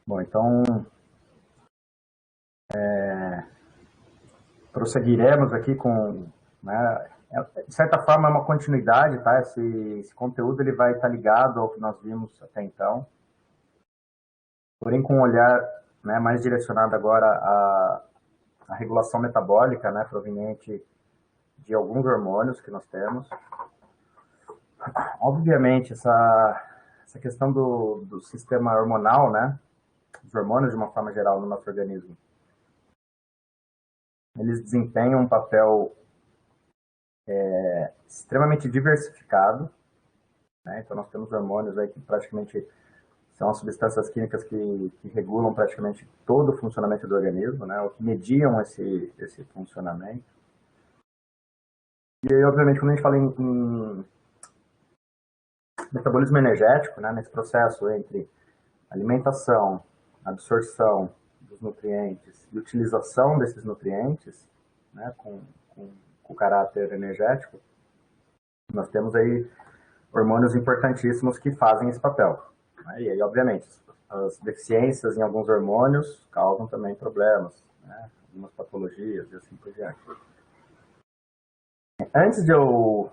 Bom, então, prosseguiremos aqui com, né, de certa forma, é uma continuidade, tá? Esse conteúdo ele vai estar ligado ao que nós vimos até então, porém com um olhar, né, mais direcionado agora à regulação metabólica, né, proveniente de alguns hormônios que nós temos. Obviamente, essa questão do sistema hormonal, né, dos hormônios de uma forma geral no nosso organismo, eles desempenham um papel extremamente diversificado, né? Então nós temos hormônios aí que praticamente são as substâncias químicas que regulam praticamente todo o funcionamento do organismo, né? Ou que mediam esse funcionamento. E aí, obviamente, quando a gente fala em metabolismo energético, né, nesse processo entre alimentação, absorção dos nutrientes e utilização desses nutrientes, né, com caráter energético, nós temos aí hormônios importantíssimos que fazem esse papel. Né? E aí, obviamente, as deficiências em alguns hormônios causam também problemas, né? Algumas patologias e assim por diante. Antes de eu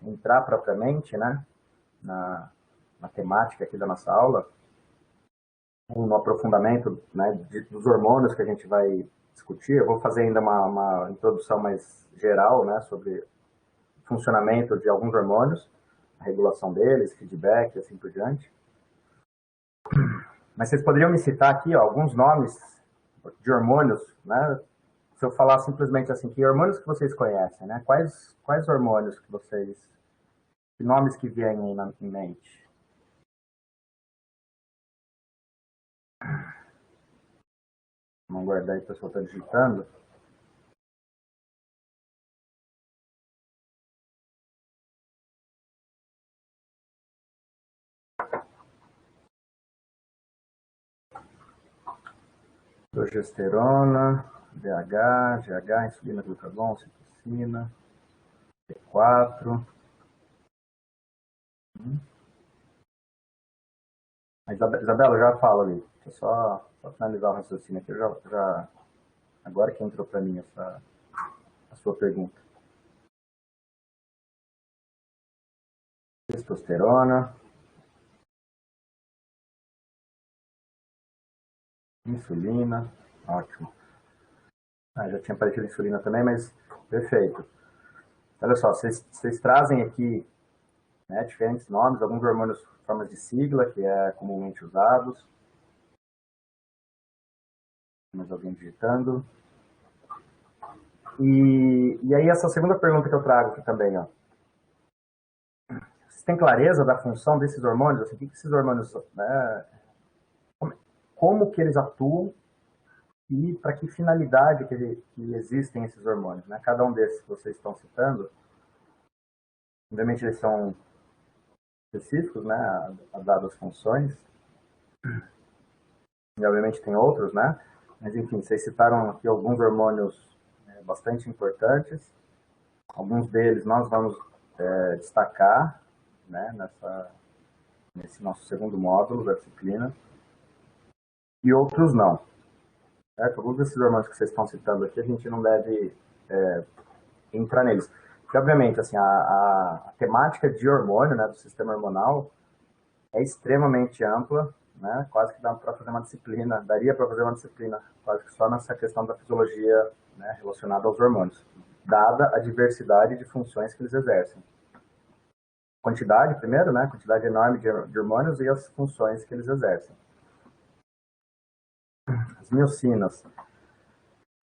entrar propriamente, né, na temática aqui da nossa aula, no aprofundamento, né, dos hormônios que a gente vai discutir, eu vou fazer ainda uma introdução mais geral, né, sobre o funcionamento de alguns hormônios, a regulação deles, feedback e assim por diante. Mas vocês poderiam me citar aqui, ó, alguns nomes de hormônios, né? Se eu falar simplesmente assim, que hormônios que vocês conhecem, né? Quais hormônios que vocês, que nomes que vêm em mente? Vamos guardar aí, o pessoal está digitando. Progesterona, DH, GH, insulina, glucagon, citocina, T4. Isabela, já falo ali. Deixa eu só finalizar o raciocínio aqui. Agora que entrou para mim a sua pergunta. Testosterona, insulina, ótimo. Já tinha aparecido a insulina também, mas perfeito. Olha só, vocês trazem aqui, né, diferentes nomes, alguns hormônios formas de sigla, que é comumente usados. Mais alguém digitando. E aí essa segunda pergunta que eu trago aqui também, ó. Vocês têm clareza da função desses hormônios? Assim, o que esses hormônios, né, como que eles atuam e para que finalidade que existem esses hormônios, né? Cada um desses que vocês estão citando, obviamente eles são específicos, né, a dadas funções, e obviamente tem outros, né? Mas enfim, vocês citaram aqui alguns hormônios bastante importantes. Alguns deles nós vamos destacar, né, nesse nosso segundo módulo da disciplina, e outros não. Certo? Alguns desses hormônios que vocês estão citando aqui, a gente não deve entrar neles. Porque, obviamente, assim, a temática de hormônio, né, do sistema hormonal, é extremamente ampla, né? Quase que dá para fazer uma disciplina, daria para fazer uma disciplina, quase que só nessa questão da fisiologia, né, relacionada aos hormônios, dada a diversidade de funções que eles exercem. Quantidade, primeiro, né? Quantidade enorme de hormônios e as funções que eles exercem. As miocinas.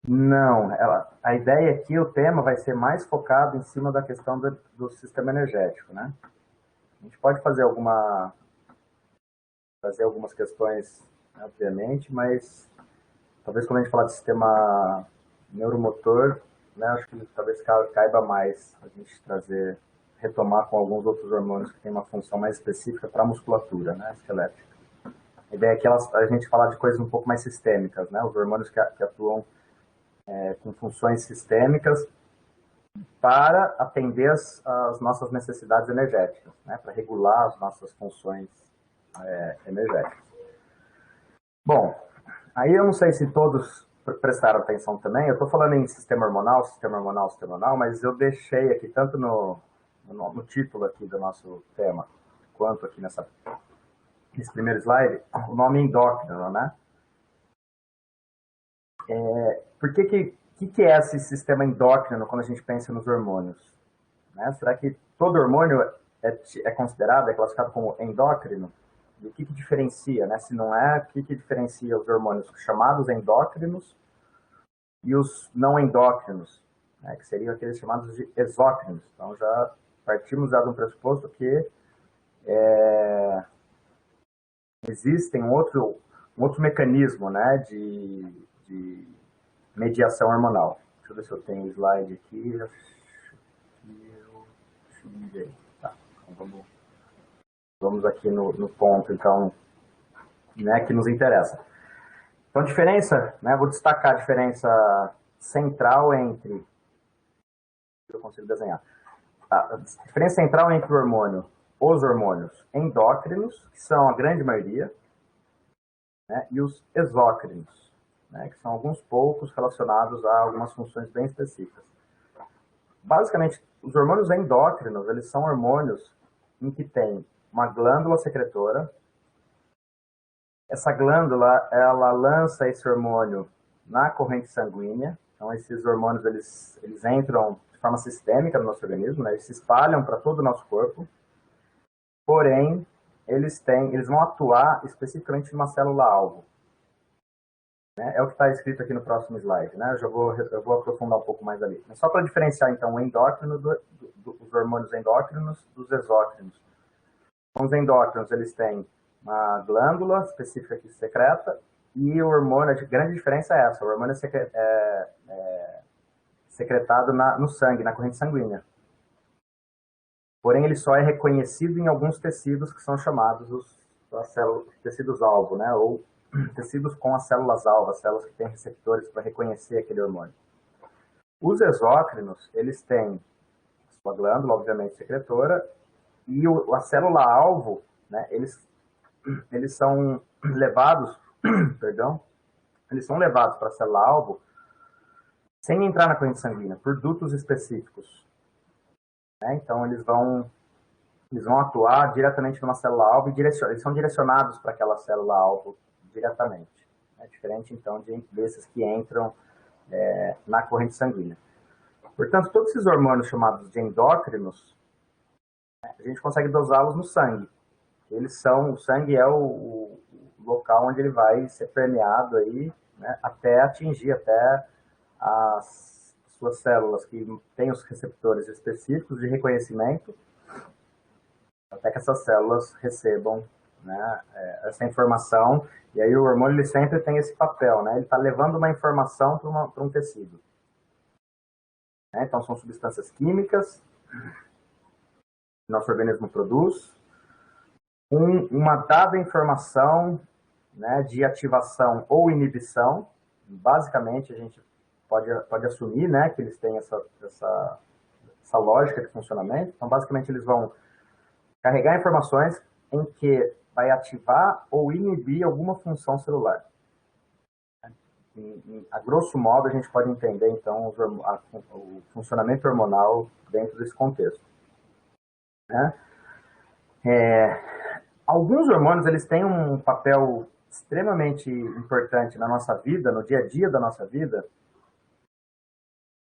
Não, a ideia aqui, o tema vai ser mais focado em cima da questão do sistema energético, né? A gente pode fazer algumas questões, né, obviamente, mas talvez quando a gente falar de sistema neuromotor, né, acho que talvez caiba mais a gente retomar com alguns outros hormônios que têm uma função mais específica para a musculatura, né, esquelética. A ideia é que a gente falar de coisas um pouco mais sistêmicas, né, os hormônios que atuam com funções sistêmicas para atender as nossas necessidades energéticas, né, para regular as nossas funções energéticas. Bom, aí eu não sei se todos prestaram atenção também. Eu estou falando em sistema hormonal, sistema hormonal, sistema hormonal, mas eu deixei aqui, tanto no título aqui do nosso tema, quanto aqui nesse primeiro slide, o nome endócrino, né? Por que é esse sistema endócrino quando a gente pensa nos hormônios? Né? Será que todo hormônio é considerado, é classificado como endócrino? E o que diferencia, né? Se não é, o que diferencia os hormônios chamados endócrinos e os não endócrinos, né? Que seriam aqueles chamados de exócrinos. Então já partimos já de um pressuposto que existem um outro mecanismo, né, de mediação hormonal. Deixa eu ver se eu tenho slide aqui. Tá, então vamos aqui no ponto, então, né, que nos interessa. Então, a diferença, né, vou destacar a diferença central entre, eu consigo desenhar, a diferença central entre os hormônios endócrinos, que são a grande maioria, né, e os exócrinos, né, que são alguns poucos relacionados a algumas funções bem específicas. Basicamente, os hormônios endócrinos, eles são hormônios em que tem uma glândula secretora. Essa glândula, ela lança esse hormônio na corrente sanguínea. Então, esses hormônios, eles entram de forma sistêmica no nosso organismo, né? Eles se espalham para todo o nosso corpo. Porém, eles vão atuar especificamente numa célula-alvo. Né? É o que está escrito aqui no próximo slide, né? Eu vou aprofundar um pouco mais ali. Mas só para diferenciar, então, o endócrino dos hormônios endócrinos dos exócrinos. Os endócrinos, eles têm uma glândula específica que secreta, e o hormônio, a grande diferença é essa, o hormônio é secretado no sangue, na corrente sanguínea. Porém, ele só é reconhecido em alguns tecidos que são chamados os tecidos-alvo, né? Ou tecidos com as células-alvo, as células que têm receptores para reconhecer aquele hormônio. Os exócrinos, eles têm sua glândula, obviamente, secretora, e a célula-alvo, né, eles são levados, perdão, eles são levados para a célula-alvo sem entrar na corrente sanguínea, por dutos específicos. Né? Então, eles vão atuar diretamente numa célula-alvo e eles são direcionados para aquela célula-alvo diretamente. Né? Diferente, então, desses que entram na corrente sanguínea. Portanto, todos esses hormônios chamados de endócrinos, né, a gente consegue dosá-los no sangue. O sangue é o local onde ele vai ser permeado aí, né, até atingir as suas células que têm os receptores específicos de reconhecimento, até que essas células recebam, né, essa informação. E aí o hormônio ele sempre tem esse papel, né? Ele está levando uma informação para um tecido. Né? Então são substâncias químicas que nosso organismo produz, uma dada informação, né, de ativação ou inibição. Basicamente, a gente pode assumir, né, que eles têm essa lógica de funcionamento. Então, basicamente, eles vão carregar informações em que vai ativar ou inibir alguma função celular. A grosso modo, a gente pode entender, então, o funcionamento hormonal dentro desse contexto. Né? Alguns hormônios, eles têm um papel extremamente importante na nossa vida, no dia a dia da nossa vida,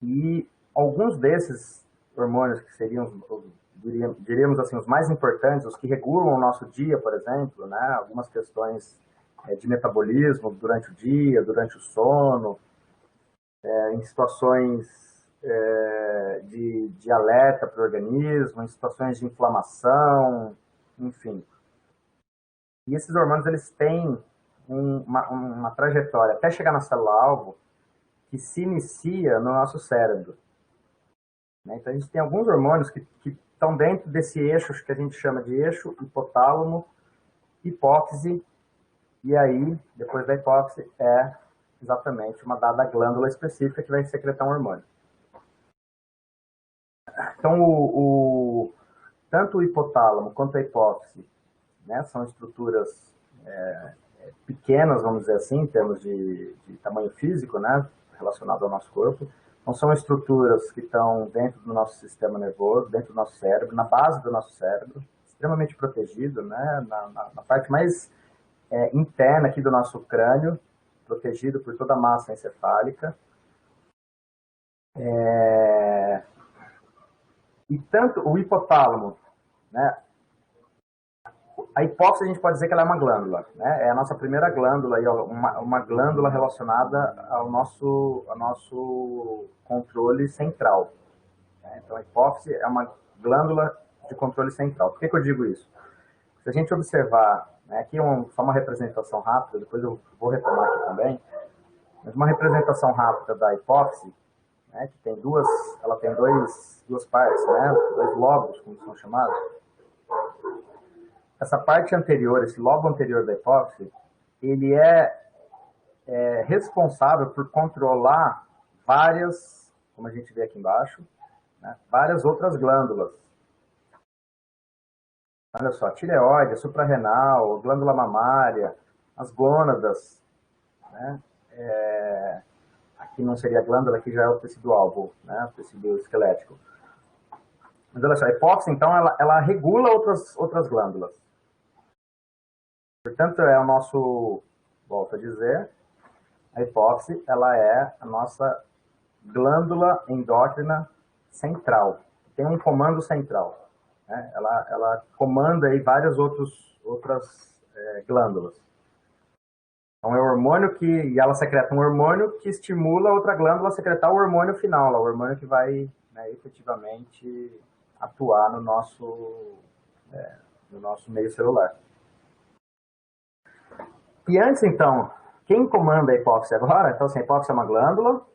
e alguns desses hormônios que seriam, diríamos assim, os mais importantes, os que regulam o nosso dia, por exemplo, né, algumas questões de metabolismo durante o dia, durante o sono, em situações de alerta para o organismo, em situações de inflamação, enfim. E esses hormônios, eles têm uma trajetória até chegar na célula-alvo que se inicia no nosso cérebro. Né? Então, a gente tem alguns hormônios que estão dentro desse eixo que a gente chama de eixo hipotálamo, hipófise, e aí, depois da hipófise, é exatamente uma dada glândula específica que vai secretar um hormônio. Então, tanto o hipotálamo quanto a hipófise, né, são estruturas pequenas, vamos dizer assim, em termos de tamanho físico, né, relacionado ao nosso corpo. Não são estruturas que estão dentro do nosso sistema nervoso, dentro do nosso cérebro, na base do nosso cérebro, extremamente protegido, né, na parte mais interna aqui do nosso crânio, protegido por toda a massa encefálica. E tanto o hipotálamo, né, a hipófise a gente pode dizer que ela é uma glândula, né, é a nossa primeira glândula, uma glândula relacionada ao nosso controle central. Né? Então a hipófise é uma glândula de controle central. Por que eu digo isso? Se a gente observar, né, aqui só uma representação rápida, depois eu vou retomar aqui também, mas uma representação rápida da hipófise, né, que tem ela tem duas partes, né, dois lobos, como são chamados. Essa parte anterior, esse lobo anterior da hipófise, ele é responsável por controlar várias, como a gente vê aqui embaixo, né, várias outras glândulas. Olha só, tireoide, suprarrenal, glândula mamária, as gônadas, né? Aqui não seria a glândula, aqui já é o tecido-alvo, né? O tecido esquelético. Mas olha só, a hipófise, então, ela regula outras glândulas. Portanto, é o nosso, volto a dizer, a hipófise, ela é a nossa glândula endócrina central. Tem um comando central. Né? Ela comanda aí várias outras glândulas. Então é o hormônio e ela secreta um hormônio que estimula outra glândula a secretar o hormônio final, o hormônio que vai, né, efetivamente atuar no nosso meio celular. E antes, então, quem comanda a hipófise agora? Então, assim, a hipófise é uma glândula,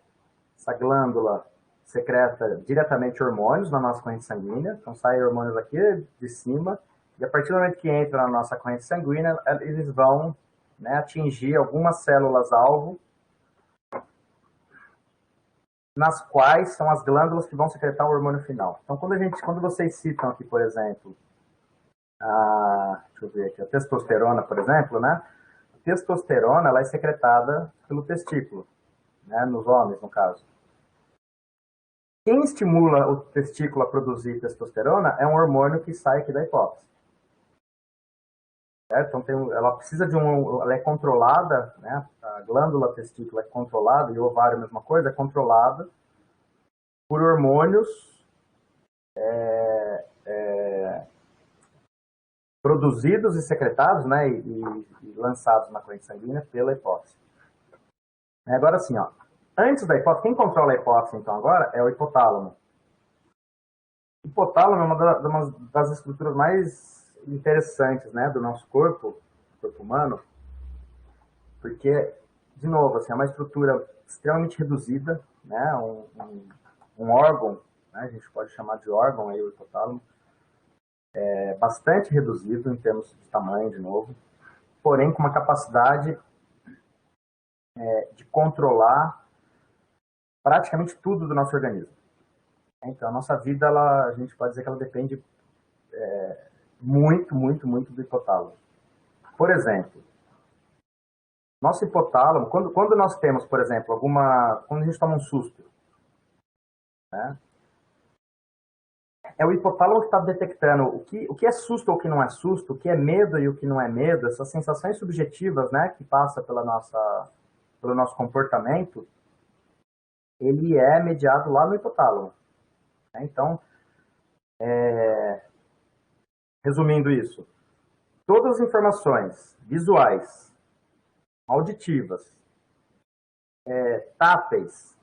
essa glândula secreta diretamente hormônios na nossa corrente sanguínea, então saem hormônios aqui de cima, e a partir do momento que entra na nossa corrente sanguínea, eles vão, né, atingir algumas células-alvo, nas quais são as glândulas que vão secretar o hormônio final. Então, quando vocês citam aqui, por exemplo, deixa eu ver aqui, a testosterona, por exemplo, né? A testosterona, ela é secretada pelo testículo, né, nos homens, no caso. Quem estimula o testículo a produzir testosterona é um hormônio que sai aqui da hipófise. Certo? Então ela precisa ela é controlada, né? A glândula testícula é controlada, e o ovário a mesma coisa, é controlada por hormônios produzidos e secretados, né? E lançados na corrente sanguínea pela hipófise. Agora sim, ó. Antes da hipófise, quem controla a hipófise, então, agora, é o hipotálamo. O hipotálamo é uma das estruturas mais interessantes, né, do nosso corpo humano, porque, de novo, assim, é uma estrutura extremamente reduzida, né, um órgão, né, a gente pode chamar de órgão aí, o hipotálamo, bastante reduzido em termos de tamanho, de novo, porém com uma capacidade de controlar praticamente tudo do nosso organismo. Então, a nossa vida, a gente pode dizer que ela depende muito, muito, muito do hipotálamo. Por exemplo, nosso hipotálamo, quando nós temos, por exemplo, quando a gente toma um susto, né, é o hipotálamo que está detectando o que é susto ou o que não é susto, o que é medo e o que não é medo, essas sensações subjetivas, né, que passam pelo nosso comportamento, ele é mediado lá no hipotálamo. Então, resumindo isso, todas as informações visuais, auditivas, táteis,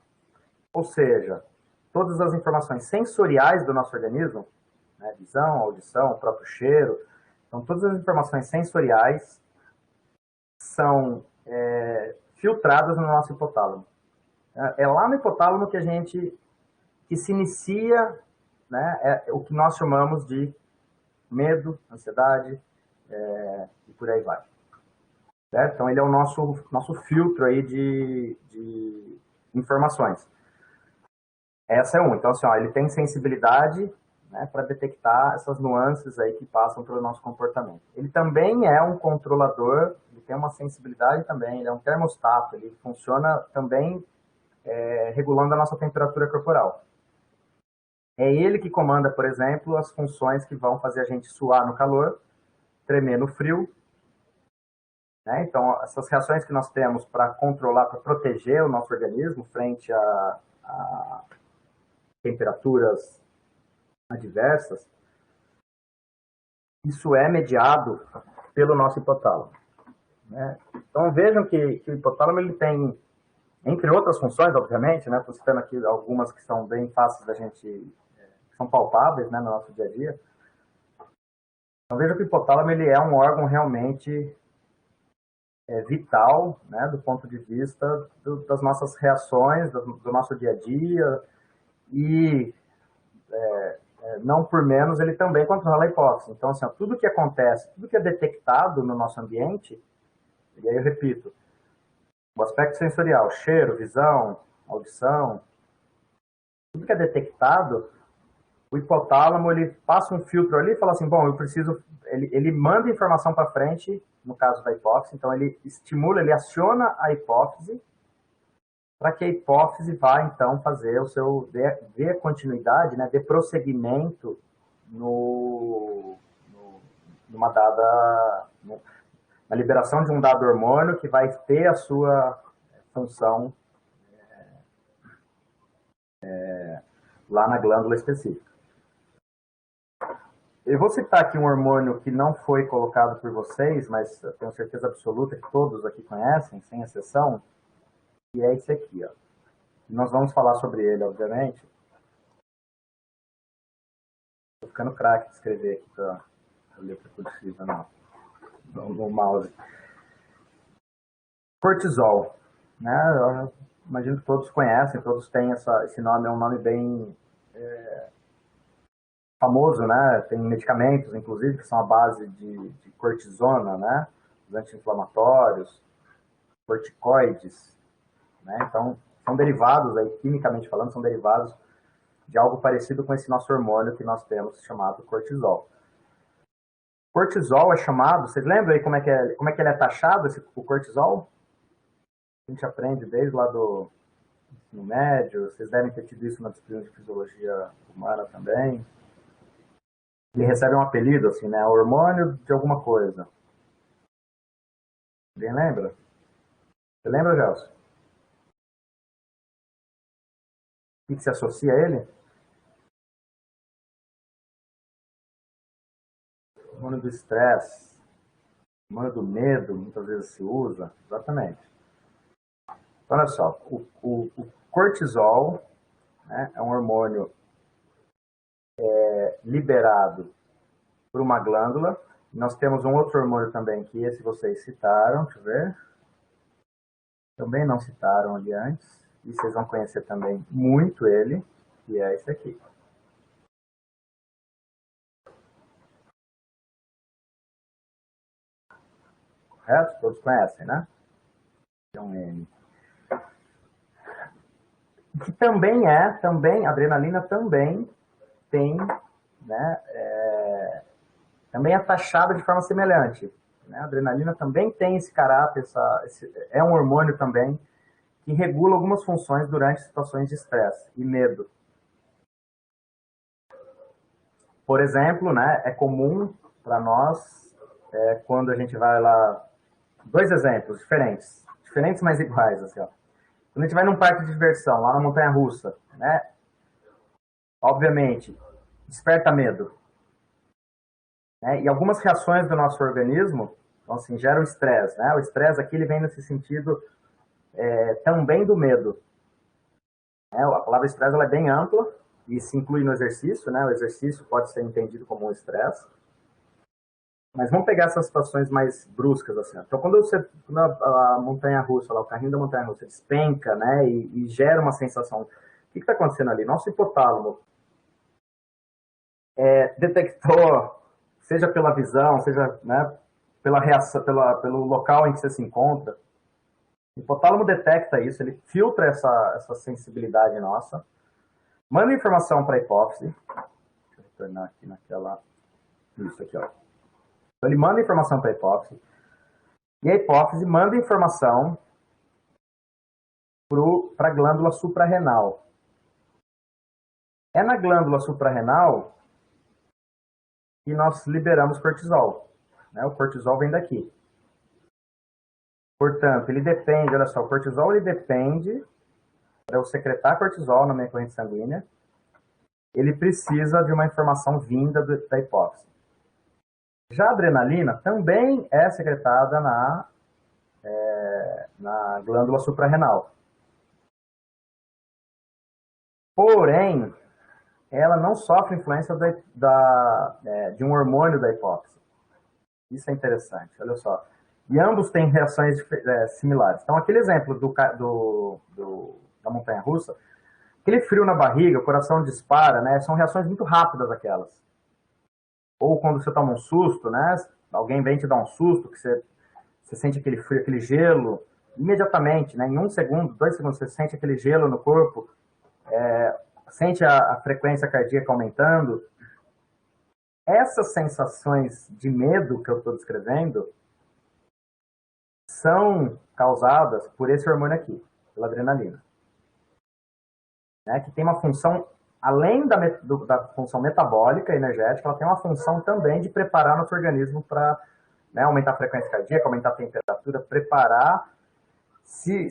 ou seja, todas as informações sensoriais do nosso organismo, né, visão, audição, o próprio cheiro, então todas as informações sensoriais são filtradas no nosso hipotálamo. É lá no hipotálamo que se inicia, né, o que nós chamamos de medo, ansiedade, e por aí vai. Certo? Então, ele é o nosso filtro aí de informações. Essa é uma. Então, assim, ó, ele tem sensibilidade, né, para detectar essas nuances aí que passam pelo nosso comportamento. Ele também é um controlador do tem uma sensibilidade também, ele é um termostato, ele funciona também regulando a nossa temperatura corporal. É ele que comanda, por exemplo, as funções que vão fazer a gente suar no calor, tremer no frio, né? Então, essas reações que nós temos para controlar, para proteger o nosso organismo frente a temperaturas adversas, isso é mediado pelo nosso hipotálamo, né? Então, vejam que o hipotálamo ele tem, entre outras funções, obviamente, né? Estou citando aqui algumas que são bem fáceis da gente, que são palpáveis, né, no nosso dia a dia. Então, vejam que o hipotálamo ele é um órgão realmente vital, né, do ponto de vista das nossas reações, do nosso dia a dia, e não por menos ele também controla a hipófise. Então, assim, ó, tudo que acontece, tudo que é detectado no nosso ambiente, e aí eu repito, o aspecto sensorial, cheiro, visão, audição, tudo que é detectado, o hipotálamo ele passa um filtro ali e fala assim, bom, eu preciso, ele manda informação para frente, no caso da hipófise, então ele estimula, ele aciona a hipófise para que a hipófise vá então fazer o seu, dê continuidade, né, dê prosseguimento numa dada, na liberação de um dado hormônio que vai ter a sua função lá na glândula específica. Eu vou citar aqui um hormônio que não foi colocado por vocês, mas eu tenho certeza absoluta que todos aqui conhecem, sem exceção, que é esse aqui, ó. Nós vamos falar sobre ele, obviamente. Estou ficando craque de escrever aqui para letra cursiva no mouse. Cortisol, né? Eu imagino que todos conhecem, todos têm esse nome, é um nome bem famoso, né? Tem medicamentos, inclusive, que são a base de cortisona, né? Os anti-inflamatórios, corticoides, né? Então, são derivados, aí, quimicamente falando, são derivados de algo parecido com esse nosso hormônio que nós temos, chamado cortisol. Cortisol é chamado, vocês lembram aí como é que ele é taxado, o cortisol? A gente aprende desde lá do ensino médio, vocês devem ter tido isso na disciplina de fisiologia humana também. Ele recebe um apelido, assim, né? Hormônio de alguma coisa. Alguém lembra? Você lembra, Gelson? O que se associa a ele? Hormônio do estresse, hormônio do medo, muitas vezes se usa. Exatamente. Então, olha só, o cortisol, né, é um hormônio liberado por uma glândula. Nós temos um outro hormônio também, que esse vocês citaram, deixa eu ver. Também não citaram ali antes. E vocês vão conhecer também muito ele, que é esse aqui. Correto? Todos conhecem, né? É um M. Que também a adrenalina também tem, né, também é taxada de forma semelhante. Né? A adrenalina também tem esse caráter, é um hormônio também que regula algumas funções durante situações de estresse e medo. Por exemplo, né, é comum para nós, quando a gente vai lá, dois exemplos diferentes, mas iguais, assim, ó. Quando a gente vai num parque de diversão, lá na montanha-russa, né, obviamente, desperta medo. Né, e algumas reações do nosso organismo, então, assim, geram estresse, né? O estresse aqui ele vem nesse sentido também do medo. Né? A palavra estresse ela é bem ampla e se inclui no exercício, né? O exercício pode ser entendido como um estresse. Mas vamos pegar essas situações mais bruscas, assim. Então, quando a montanha-russa, o carrinho da montanha-russa despenca, né, e gera uma sensação, o que está acontecendo ali? Nosso hipotálamo detectou, seja pela visão, seja, né, pela reação, pelo local em que você se encontra, o hipotálamo detecta isso, ele filtra essa sensibilidade nossa, manda informação para a hipófise, deixa eu retornar aqui naquela, isso aqui, ó. Então, ele manda informação para a hipófise. E a hipófise manda informação para a glândula suprarrenal. É na glândula suprarrenal que nós liberamos cortisol. Né? O cortisol vem daqui. Portanto, ele depende, olha só, o cortisol ele depende, para eu secretar cortisol na minha corrente sanguínea, ele precisa de uma informação vinda da hipófise. Já a adrenalina também é secretada na glândula suprarrenal. Porém, ela não sofre influência de um hormônio da hipófise. Isso é interessante, olha só. E ambos têm reações similares. Então, aquele exemplo da montanha-russa, aquele frio na barriga, o coração dispara, né? São reações muito rápidas aquelas. Ou quando você toma um susto, né? Alguém vem te dar um susto, que você sente aquele frio, aquele gelo, imediatamente, né? Em 1 segundo, 2 segundos, você sente aquele gelo no corpo, sente a frequência cardíaca aumentando. Essas sensações de medo que eu estou descrevendo são causadas por esse hormônio aqui, pela adrenalina. Né? Que tem uma função, além da função metabólica e energética, ela tem uma função também de preparar nosso organismo para, né, aumentar a frequência cardíaca, aumentar a temperatura, preparar. Se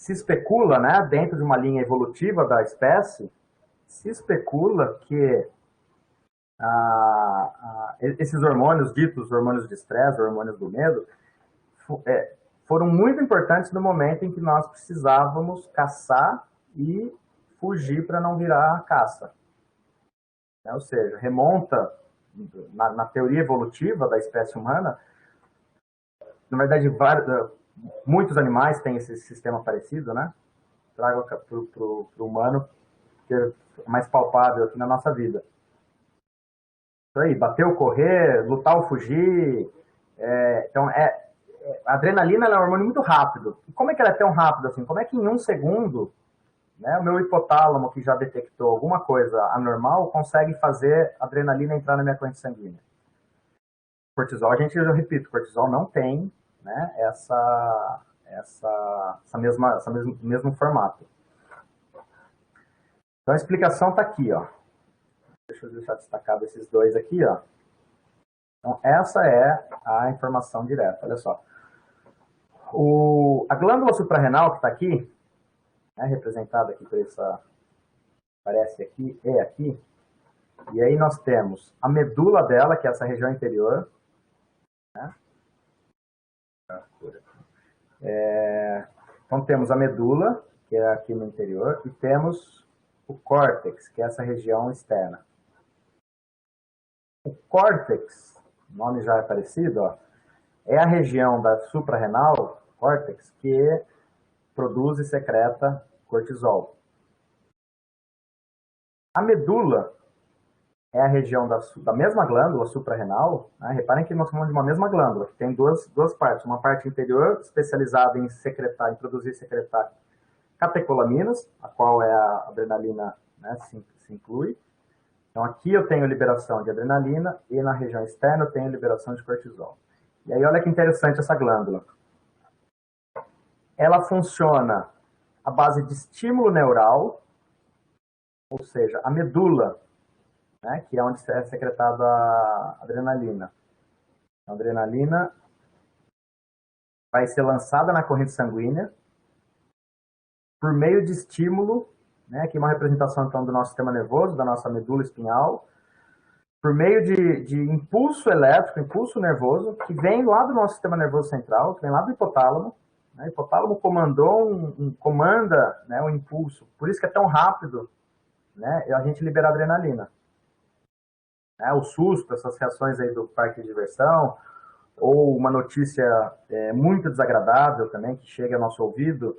especula, né, dentro de uma linha evolutiva da espécie, se especula que esses hormônios, ditos hormônios de estresse, hormônios do medo, foram muito importantes no momento em que nós precisávamos caçar e fugir para não virar caça. Ou seja, remonta na teoria evolutiva da espécie humana. Na verdade, muitos animais têm esse sistema parecido, né? Trago para o humano, que é mais palpável aqui na nossa vida. Isso aí, bater ou correr, lutar ou fugir. Então, a adrenalina é um hormônio muito rápido. E como é que ela é tão rápida assim? Como é que em 1 segundo, né, o meu hipotálamo, que já detectou alguma coisa anormal, consegue fazer a adrenalina entrar na minha corrente sanguínea? Cortisol, eu repito, cortisol não tem, né, mesmo formato. Então a explicação está aqui, ó. Deixa eu deixar destacado esses dois aqui, ó. Então essa é a informação direta, olha só. A glândula suprarrenal que está aqui, né, representada aqui por essa, parece aqui e aqui, e aí nós temos a medula dela, que é essa região interior, né? Então temos a medula, que é aqui no interior, e temos o córtex, que é essa região externa. O córtex, o nome já é parecido, ó, é a região da suprarrenal, córtex, que produz e secreta cortisol. A medula é a região da mesma glândula suprarrenal, né? Reparem que nós falamos de uma mesma glândula, que tem duas partes. Uma parte interior, especializada em secretar, em produzir e secretar catecolaminas, a qual é a adrenalina, né, se inclui. Então aqui eu tenho liberação de adrenalina e na região externa eu tenho liberação de cortisol. E aí olha que interessante essa glândula. Ela funciona à base de estímulo neural, ou seja, a medula, né, que é onde é secretada a adrenalina. A adrenalina vai ser lançada na corrente sanguínea por meio de estímulo, né, aqui uma representação então do nosso sistema nervoso, da nossa medula espinhal, por meio de impulso elétrico, impulso nervoso, que vem lá do nosso sistema nervoso central, que vem lá do hipotálamo. Né? O hipotálamo comanda, né, o impulso, por isso que é tão rápido, né, a gente liberar adrenalina. O susto, essas reações aí do parque de diversão, ou uma notícia muito desagradável também, que chega ao nosso ouvido,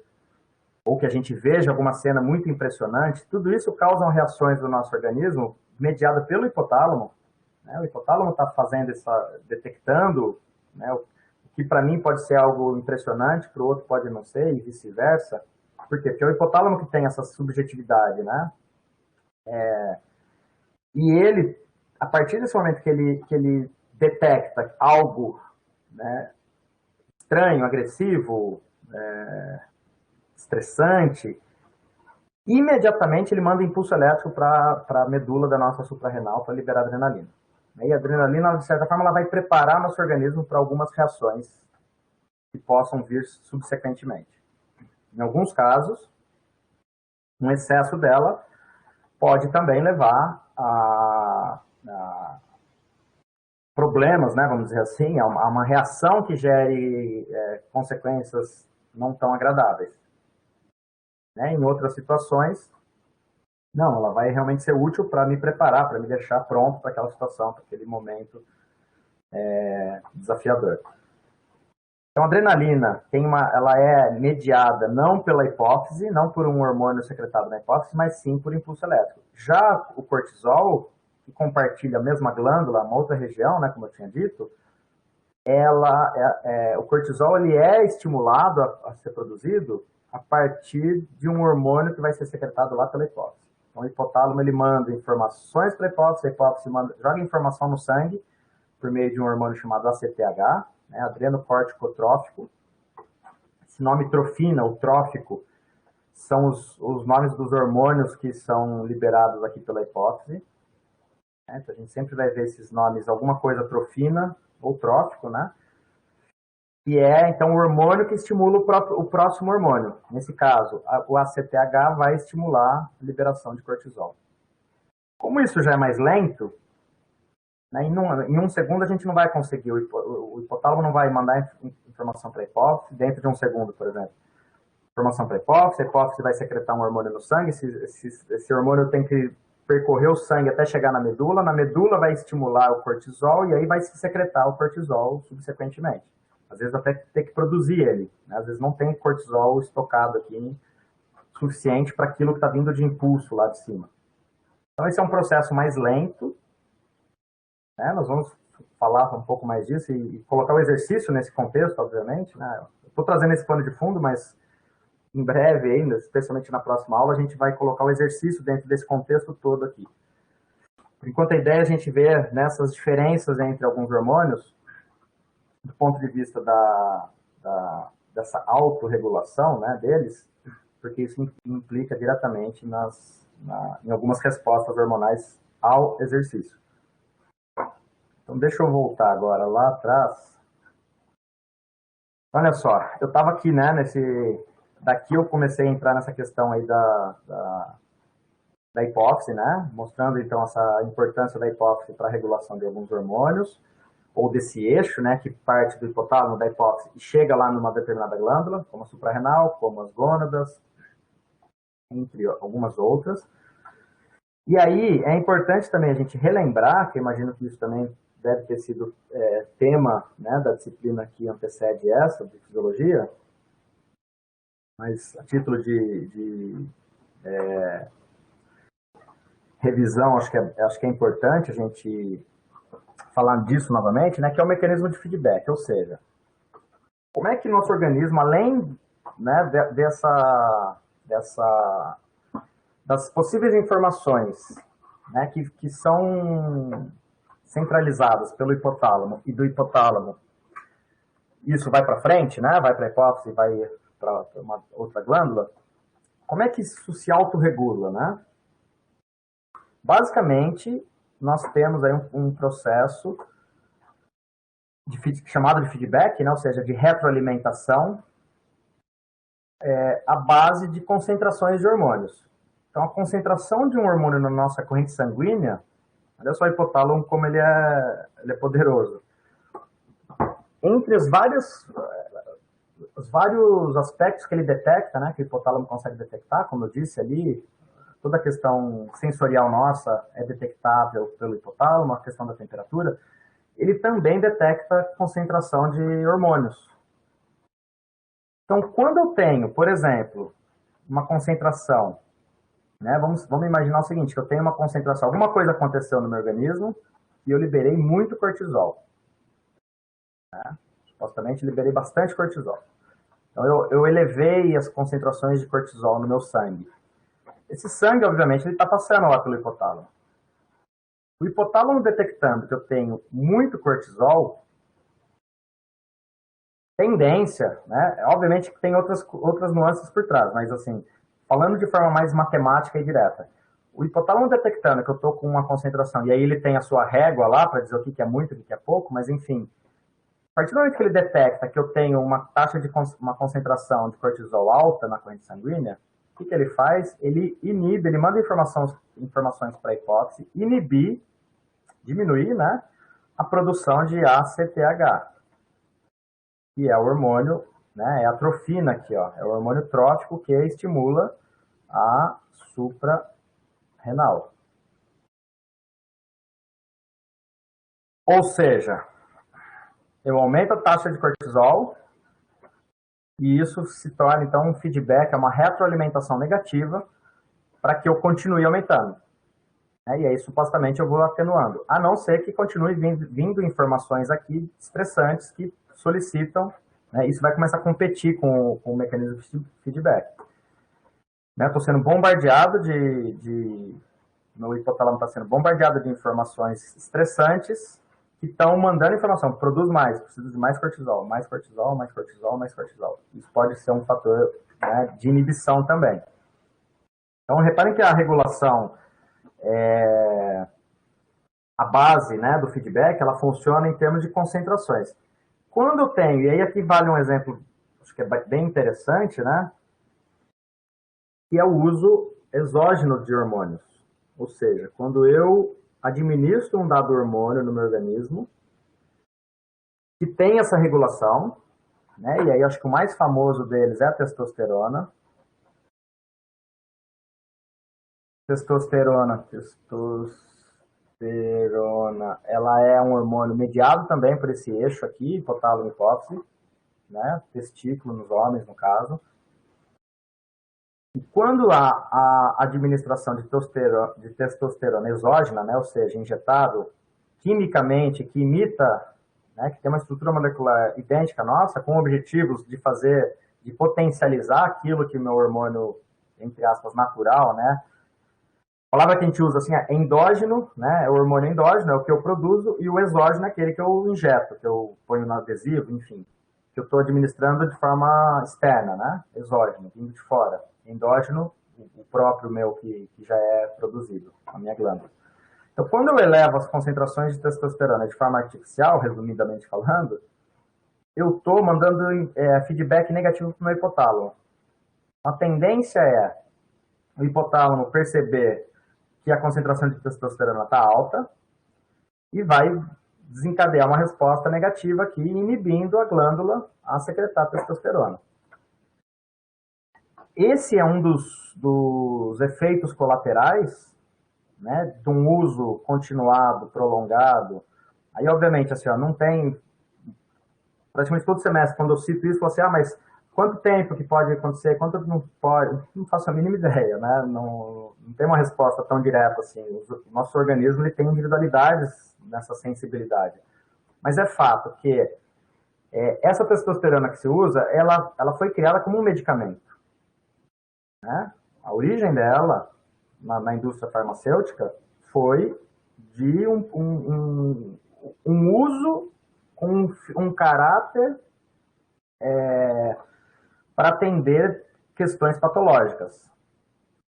ou que a gente veja alguma cena muito impressionante, tudo isso causa reações do nosso organismo mediada pelo hipotálamo. Né? O hipotálamo está detectando, né, o que para mim pode ser algo impressionante, para o outro pode não ser, e vice-versa. Por quê? Porque é o hipotálamo que tem essa subjetividade, né? E ele, a partir desse momento que ele detecta algo, né, estranho, agressivo, estressante, imediatamente ele manda impulso elétrico para a medula da nossa suprarrenal para liberar adrenalina. E a adrenalina, de certa forma, ela vai preparar nosso organismo para algumas reações que possam vir subsequentemente. Em alguns casos, um excesso dela pode também levar a problemas, né, vamos dizer assim, a uma reação que gere consequências não tão agradáveis. Né? Em outras situações, não, ela vai realmente ser útil para me preparar, para me deixar pronto para aquela situação, para aquele momento desafiador. Então, a adrenalina ela é mediada não pela hipófise, não por um hormônio secretado na hipófise, mas sim por impulso elétrico. Já o cortisol, que compartilha a mesma glândula, uma outra região, né, como eu tinha dito, o cortisol ele é estimulado a ser produzido a partir de um hormônio que vai ser secretado lá pela hipófise. Então, o hipotálamo ele manda informações para a hipófise joga informação no sangue por meio de um hormônio chamado ACTH, né, adrenocorticotrófico. Esse nome trofina, o trófico, são os nomes dos hormônios que são liberados aqui pela hipófise. Então, a gente sempre vai ver esses nomes, alguma coisa trofina ou trófico, né? Que é, então, o hormônio que estimula o próximo hormônio. Nesse caso, o ACTH vai estimular a liberação de cortisol. Como isso já é mais lento, né, em um segundo a gente não vai conseguir, o hipotálamo não vai mandar informação para a hipófise, dentro de um segundo, por exemplo. Informação para a hipófise vai secretar um hormônio no sangue, esse hormônio tem que percorrer o sangue até chegar na medula vai estimular o cortisol e aí vai se secretar o cortisol subsequentemente. Às vezes até ter que produzir ele, né? Às vezes não tem cortisol estocado aqui suficiente para aquilo que está vindo de impulso lá de cima. Então esse é um processo mais lento, né? Nós vamos falar um pouco mais disso e colocar o exercício nesse contexto, obviamente, né? Estou trazendo esse pano de fundo, mas em breve ainda, especialmente na próxima aula, a gente vai colocar o exercício dentro desse contexto todo aqui. Por enquanto, a ideia é a gente ver nessas diferenças entre alguns hormônios, do ponto de vista dessa autorregulação, né, deles, porque isso implica diretamente em algumas respostas hormonais ao exercício. Então, deixa eu voltar agora lá atrás. Olha só, eu estava aqui, né, daqui eu comecei a entrar nessa questão aí da hipófise, né? Mostrando, então, essa importância da hipófise para a regulação de alguns hormônios, ou desse eixo, né? Que parte do hipotálamo, da hipófise, e chega lá numa determinada glândula, como a suprarrenal, como as gônadas, entre algumas outras. E aí, é importante também a gente relembrar, que eu imagino que isso também deve ter sido tema, né, da disciplina que antecede essa, de fisiologia, mas a título de revisão, acho que é importante a gente falar disso novamente, né, que é o mecanismo de feedback, ou seja, como é que nosso organismo, além, né, das possíveis informações, né, que são centralizadas pelo hipotálamo e do hipotálamo, isso vai para frente, né, vai para a hipófise, vai para uma outra glândula, como é que isso se autorregula, né? Basicamente, nós temos aí um processo chamado de feedback, né? Ou seja, de retroalimentação, à base de concentrações de hormônios. Então, a concentração de um hormônio na nossa corrente sanguínea, olha só o hipotálamo como ele é poderoso. Entre os vários aspectos que ele detecta, né, que o hipotálamo consegue detectar, como eu disse ali, toda a questão sensorial nossa é detectável pelo hipotálamo, a questão da temperatura, ele também detecta concentração de hormônios. Então, quando eu tenho, por exemplo, uma concentração, né, vamos imaginar o seguinte, que eu tenho uma concentração, alguma coisa aconteceu no meu organismo e eu liberei muito cortisol. Né? Supostamente liberei bastante cortisol. Então, eu elevei as concentrações de cortisol no meu sangue. Esse sangue, obviamente, ele está passando lá pelo hipotálamo. O hipotálamo detectando que eu tenho muito cortisol, tendência, né? Obviamente que tem outras nuances por trás, mas assim, falando de forma mais matemática e direta, o hipotálamo detectando que eu estou com uma concentração, e aí ele tem a sua régua lá para dizer o que é muito, o que é pouco, mas enfim, a partir do momento que ele detecta que eu tenho uma taxa de uma concentração de cortisol alta na corrente sanguínea, o que ele faz? Ele inibe, ele manda informações para a hipófise, diminuir, né, a produção de ACTH, que é o hormônio, né, é a trofina aqui, ó, é o hormônio trófico que estimula a suprarrenal. Ou seja, eu aumento a taxa de cortisol e isso se torna, então, um feedback, uma retroalimentação negativa para que eu continue aumentando. E aí, supostamente, eu vou atenuando. A não ser que continue vindo informações aqui estressantes que solicitam, né, isso vai começar a competir com o mecanismo de feedback. Estou sendo bombardeado meu hipotálamo está sendo bombardeado de informações estressantes que estão mandando informação, produz mais, precisa de mais cortisol, mais cortisol, mais cortisol, mais cortisol. Isso pode ser um fator, né, de inibição também. Então, reparem que a regulação, a base, né, do feedback, ela funciona em termos de concentrações. Quando eu tenho, e aí aqui vale um exemplo, acho que é bem interessante, né, que é o uso exógeno de hormônios. Ou seja, quando eu administro um dado hormônio no meu organismo, que tem essa regulação, né, e aí acho que o mais famoso deles é a testosterona. Testosterona, ela é um hormônio mediado também por esse eixo aqui, hipotálamo e hipófise, né, testículo nos homens, no caso. E quando a administração de testosterona exógena, né, ou seja, injetado quimicamente, que imita, né, que tem uma estrutura molecular idêntica à nossa, com objetivos de potencializar aquilo que o meu hormônio, entre aspas, natural, né, a palavra que a gente usa assim é endógeno, né, é o hormônio endógeno, é o que eu produzo, e o exógeno é aquele que eu injeto, que eu ponho no adesivo, enfim, que eu estou administrando de forma externa, né, exógeno, vindo de fora. Endógeno, o próprio meu que já é produzido, a minha glândula. Então, quando eu elevo as concentrações de testosterona de forma artificial, resumidamente falando, eu estou mandando feedback negativo para o meu hipotálamo. A tendência é o hipotálamo perceber que a concentração de testosterona está alta e vai desencadear uma resposta negativa aqui, inibindo a glândula a secretar testosterona. Esse é um dos efeitos colaterais, né, de um uso continuado, prolongado. Aí, obviamente, assim, ó, não tem... Praticamente todo semestre, quando eu cito isso, você, mas quanto tempo que pode acontecer, quanto não pode? Não faço a mínima ideia, né? Não tem uma resposta tão direta assim. O nosso organismo ele tem individualidades nessa sensibilidade. Mas é fato que essa testosterona que se usa, ela foi criada como um medicamento. Né? A origem dela, na indústria farmacêutica, foi de um uso com um caráter para atender questões patológicas.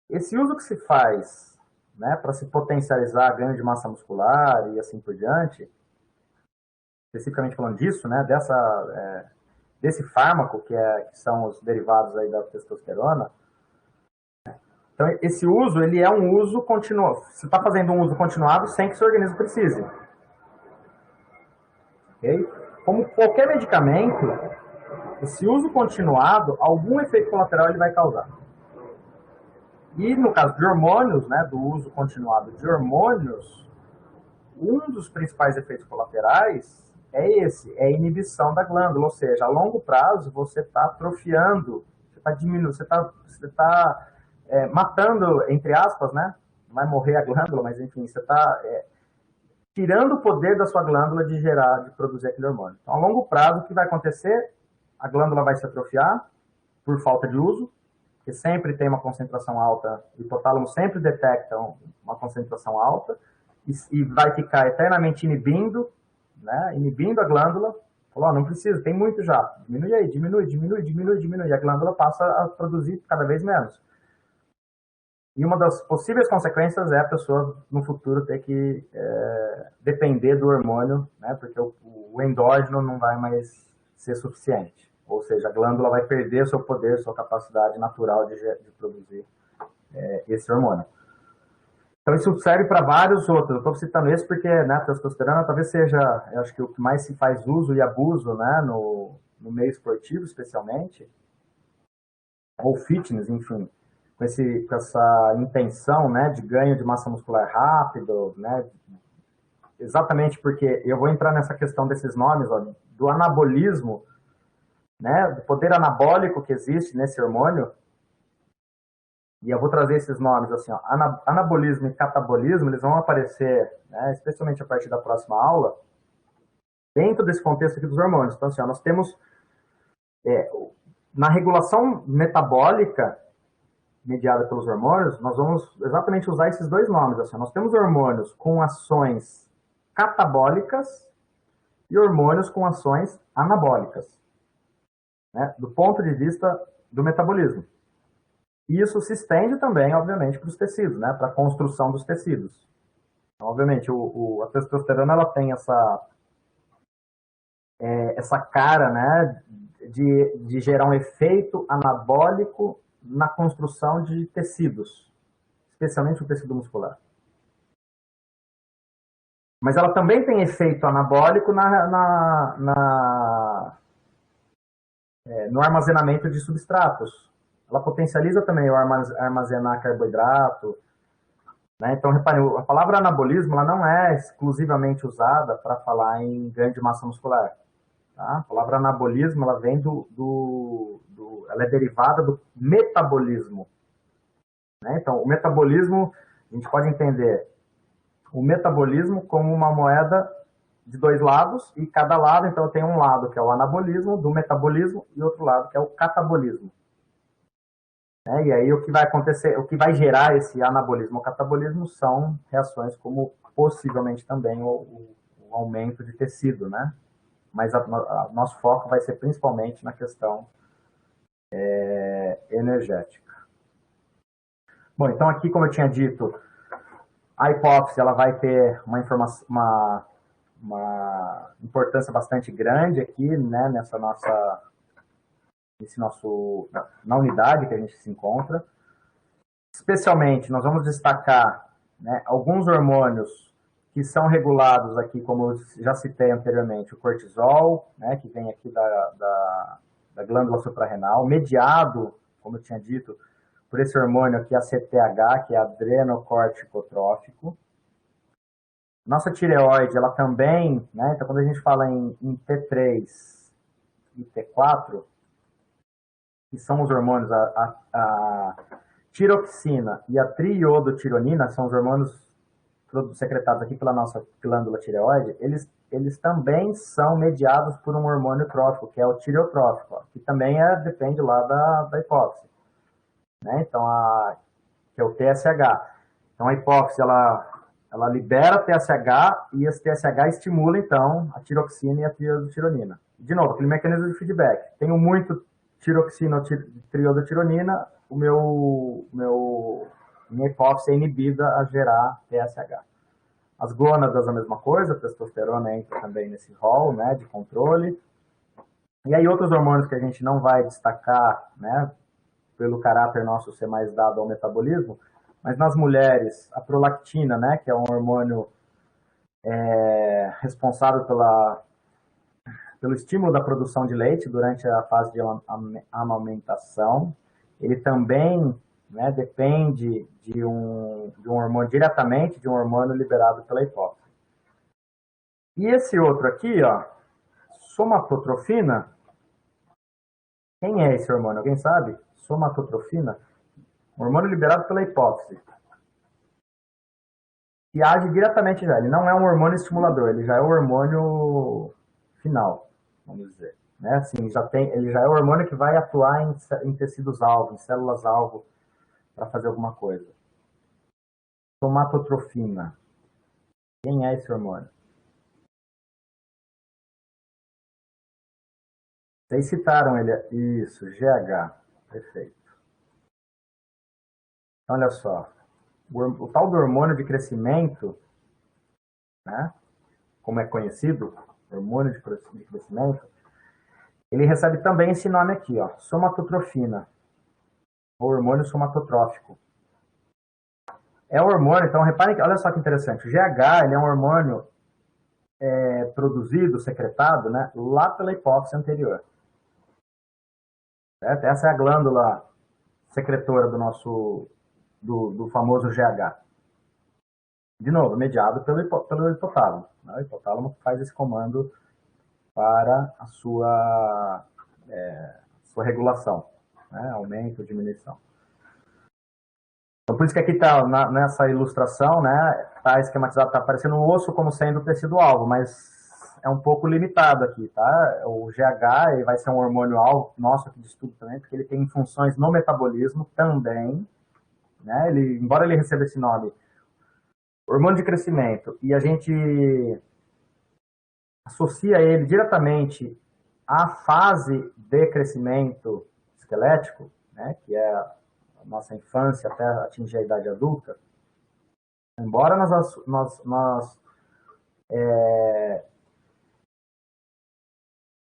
Esse uso que se faz, né, para se potencializar a ganho de massa muscular e assim por diante, especificamente falando disso, né, desse fármaco que são os derivados aí da testosterona. Então, esse uso, ele é um uso continuado. Você está fazendo um uso continuado sem que seu organismo precise. Okay? Como qualquer medicamento, esse uso continuado, algum efeito colateral ele vai causar. E no caso de hormônios, né, do uso continuado de hormônios, um dos principais efeitos colaterais é a inibição da glândula, ou seja, a longo prazo você está atrofiando, você está diminuindo, você está matando, entre aspas, né? Não vai morrer a glândula, mas enfim, você está tirando o poder da sua glândula de produzir aquele hormônio. Então, a longo prazo, o que vai acontecer? A glândula vai se atrofiar por falta de uso, porque sempre tem uma concentração alta, o hipotálamo sempre detecta uma concentração alta, e vai ficar eternamente inibindo, né? Inibindo a glândula, Falou, não precisa, tem muito já. Diminui aí, diminui. E a glândula passa a produzir cada vez menos. E uma das possíveis consequências é a pessoa, no futuro, ter que depender do hormônio, né? Porque o endógeno não vai mais ser suficiente. Ou seja, a glândula vai perder seu poder, sua capacidade natural de produzir esse hormônio. Então, isso serve para vários outros. Eu estou citando esse porque, né, a testosterona talvez seja, eu acho que o que mais se faz uso e abuso, né, no meio esportivo, especialmente, ou fitness, enfim, com essa intenção, né, de ganho de massa muscular rápido, né, exatamente porque eu vou entrar nessa questão desses nomes, ó, do anabolismo, né, do poder anabólico que existe nesse hormônio. E eu vou trazer esses nomes, assim, ó, anabolismo e catabolismo, eles vão aparecer, né, especialmente a partir da próxima aula, dentro desse contexto aqui dos hormônios. Então, assim, ó, nós temos, na regulação metabólica mediada pelos hormônios, nós vamos exatamente usar esses dois nomes. Assim, ó, nós temos hormônios com ações catabólicas e hormônios com ações anabólicas, né, do ponto de vista do metabolismo. E isso se estende também, obviamente, para os tecidos, né? Para a construção dos tecidos. Então, obviamente, a testosterona ela tem essa cara, né, de gerar um efeito anabólico na construção de tecidos, especialmente o tecido muscular. Mas ela também tem efeito anabólico no armazenamento de substratos. Ela potencializa também o armazenar carboidrato, né? Então, reparem, a palavra anabolismo ela não é exclusivamente usada para falar em ganho de massa muscular. Tá? A palavra anabolismo ela vem ela é derivada do metabolismo. Né? Então, o metabolismo, a gente pode entender o metabolismo como uma moeda de dois lados, e cada lado, então, tem um lado que é o anabolismo do metabolismo e outro lado que é o catabolismo. E aí o que vai acontecer, o que vai gerar esse anabolismo ou catabolismo são reações como possivelmente também o aumento de tecido, né? Mas nosso foco vai ser principalmente na questão energética. Bom, então aqui, como eu tinha dito, a hipófise ela vai ter uma importância bastante grande aqui, né, na unidade que a gente se encontra. Especialmente, nós vamos destacar, né, alguns hormônios que são regulados aqui, como eu já citei anteriormente, o cortisol, né, que vem aqui da glândula suprarrenal, mediado, como eu tinha dito, por esse hormônio aqui, a CTH, que é adrenocorticotrófico. Nossa tireoide, ela também, né, então quando a gente fala em T3 e T4, que são os hormônios, a tiroxina e a triiodotironina, são os hormônios secretados aqui pela nossa glândula tireoide, eles também são mediados por um hormônio trófico, que é o tireotrófico, que também depende lá da hipófise. Né? Então, que é o TSH. Então, a hipófise, ela libera TSH e esse TSH estimula, então, a tiroxina e a triiodotironina. De novo, aquele mecanismo de feedback. Tenho muito tiroxina ou triiodotironina, minha hipófise é inibida a gerar TSH. As gônadas, a mesma coisa, a testosterona entra também nesse rol, né, de controle. E aí outros hormônios que a gente não vai destacar, né, pelo caráter nosso ser mais dado ao metabolismo, mas nas mulheres, a prolactina, né, que é um hormônio responsável pelo estímulo da produção de leite durante a fase de amamentação, ele também, né, depende de um hormônio, diretamente de um hormônio liberado pela hipófise. E esse outro aqui, ó, somatotrofina, quem é esse hormônio? Alguém sabe? Somatotrofina, hormônio liberado pela hipófise, que age diretamente já. Ele não é um hormônio estimulador, ele já é o hormônio final, vamos dizer. Né? Assim, ele já é o hormônio que vai atuar em tecidos-alvo, em células-alvo, para fazer alguma coisa. Somatotrofina. Quem é esse hormônio? Vocês citaram ele, isso, GH, perfeito. Então, olha só, o tal do hormônio de crescimento, né, como é conhecido, hormônio de crescimento, ele recebe também esse nome aqui, ó, somatotrofina, ou hormônio somatotrófico. É um hormônio, então reparem que, olha só que interessante, o GH ele é um hormônio produzido, secretado, né, lá pela hipófise anterior. Certo? Essa é a glândula secretora do famoso GH. De novo, mediado pelo hipotálamo. Né? O hipotálamo faz esse comando para a sua regulação, né? Aumento ou diminuição. Então, por isso que aqui está, nessa ilustração, né, está esquematizado, está aparecendo um osso como sendo o tecido-alvo, mas é um pouco limitado aqui, tá? O GH ele vai ser um hormônio-alvo nosso aqui de estudo também, porque ele tem funções no metabolismo também, né? Embora ele receba esse nome, hormônio de crescimento, e a gente associa ele diretamente à fase de crescimento esquelético, né, que é a nossa infância até atingir a idade adulta, embora nós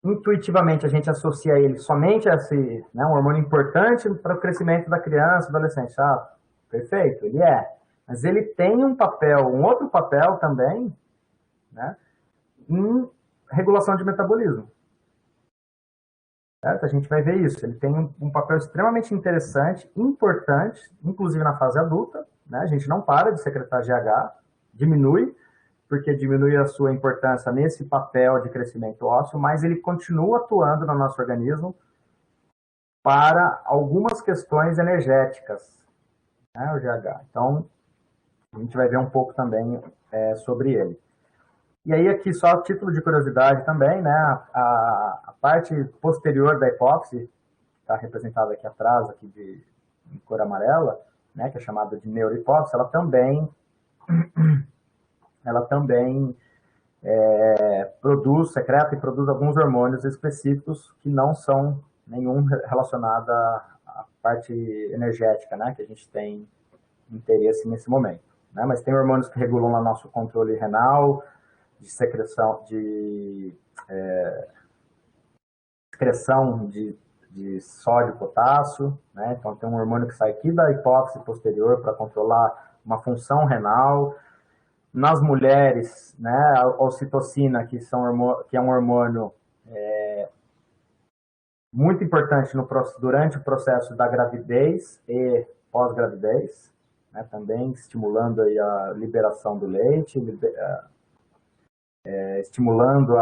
intuitivamente a gente associa ele somente a esse, né, um hormônio importante para o crescimento da criança, adolescente. Ah, perfeito, ele é. Mas ele tem um papel, um outro papel também, né, em regulação de metabolismo. Certo? A gente vai ver isso. Ele tem um papel extremamente interessante, importante, inclusive na fase adulta. Né? A gente não para de secretar GH, diminui, porque diminui a sua importância nesse papel de crescimento ósseo, mas ele continua atuando no nosso organismo para algumas questões energéticas, né, o GH. Então, a gente vai ver um pouco também sobre ele. E aí aqui, só a título de curiosidade também, né, a parte posterior da hipófise, que está representada aqui atrás, aqui em cor amarela, né, que é chamada de neurohipófise, ela também secreta e produz alguns hormônios específicos que não são nenhum relacionado à parte energética, né, que a gente tem interesse nesse momento. Né? Mas tem hormônios que regulam o nosso controle renal, de secreção de sódio e potássio, né? Então tem um hormônio que sai aqui da hipófise posterior para controlar uma função renal. Nas mulheres, né, a ocitocina, que é um hormônio muito importante durante o processo da gravidez e pós-gravidez, né, também estimulando aí a liberação do leite, estimulando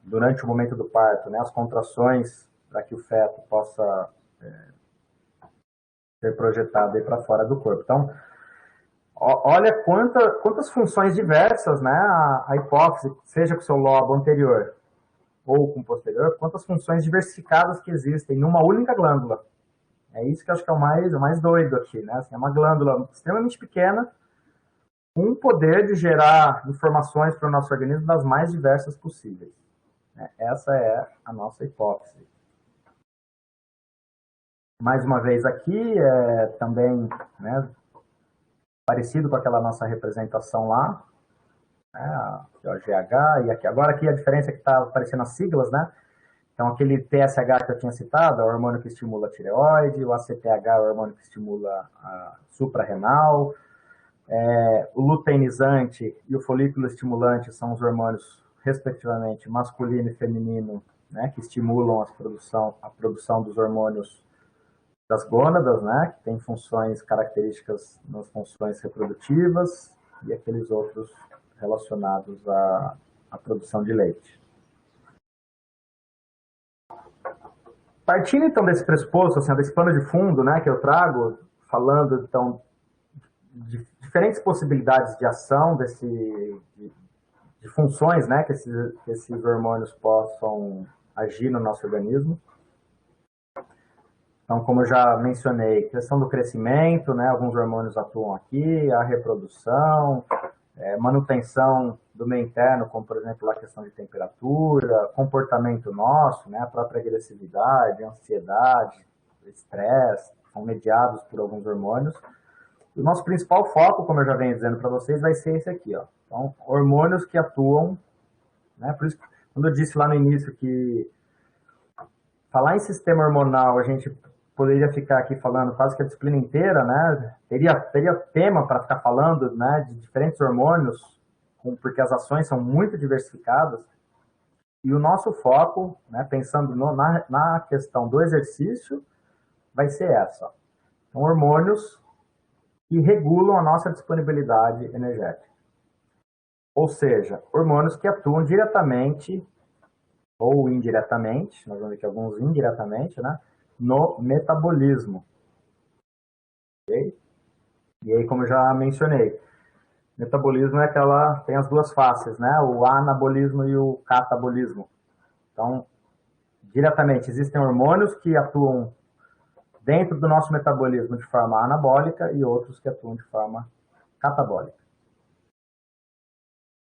durante o momento do parto, né, as contrações para que o feto possa ser projetado para fora do corpo. Então, olha quantas funções diversas, né, a hipófise, seja com o seu lobo anterior ou com o posterior, quantas funções diversificadas que existem numa única glândula. É isso que eu acho que é o mais doido aqui, né? Assim, é uma glândula extremamente pequena, com um poder de gerar informações para o nosso organismo das mais diversas possíveis. Essa é a nossa hipófise. Mais uma vez aqui, também, né, parecido com aquela nossa representação lá, né, aqui, ó, GH, e aqui. Agora aqui a diferença é que está aparecendo as siglas, né? Então aquele TSH que eu tinha citado, é o hormônio que estimula a tireoide, o ACTH é o hormônio que estimula a suprarrenal, o luteinizante e o folículo estimulante são os hormônios, respectivamente, masculino e feminino, né, que estimulam a produção dos hormônios das gônadas, né, que tem funções características nas funções reprodutivas, e aqueles outros relacionados à produção de leite. Partindo, então, desse pressuposto, assim, desse pano de fundo, né, que eu trago, falando, então, de diferentes possibilidades de ação, de funções, né, que esses hormônios possam agir no nosso organismo. Então, como eu já mencionei, questão do crescimento, né, alguns hormônios atuam aqui, a reprodução, manutenção do meio interno, como, por exemplo, a questão de temperatura, comportamento nosso, né, a própria agressividade, ansiedade, estresse, são mediados por alguns hormônios. O nosso principal foco, como eu já venho dizendo para vocês, vai ser esse aqui, ó. Então, hormônios que atuam, né, por isso, quando eu disse lá no início que falar em sistema hormonal, a gente poderia ficar aqui falando quase que a disciplina inteira, né? Teria tema para ficar falando, né, de diferentes hormônios, porque as ações são muito diversificadas. E o nosso foco, né, pensando na questão do exercício, vai ser essa. Então, hormônios que regulam a nossa disponibilidade energética. Ou seja, hormônios que atuam diretamente ou indiretamente, nós vamos ver aqui alguns indiretamente, né, no metabolismo. Okay? E aí, como eu já mencionei, metabolismo é aquela, tem as duas faces, né, o anabolismo e o catabolismo. Então, diretamente, existem hormônios que atuam dentro do nosso metabolismo de forma anabólica e outros que atuam de forma catabólica.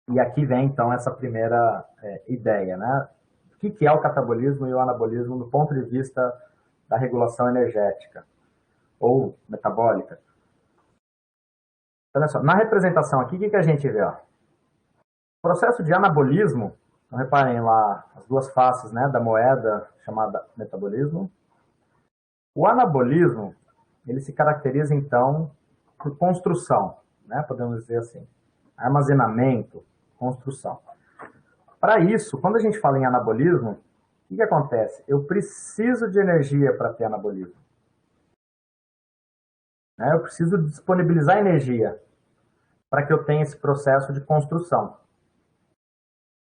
E aqui vem, então, essa primeira ideia, né? O que é o catabolismo e o anabolismo do ponto de vista da regulação energética ou metabólica? Então, olha só, na representação aqui, o que a gente vê? Ó? O processo de anabolismo, então reparem lá as duas faces, né, da moeda chamada metabolismo. O anabolismo, ele se caracteriza, então, por construção, né, podemos dizer assim, armazenamento, construção. Para isso, quando a gente fala em anabolismo, o que acontece? Eu preciso de energia para ter anabolismo. Né? Eu preciso disponibilizar energia para que eu tenha esse processo de construção.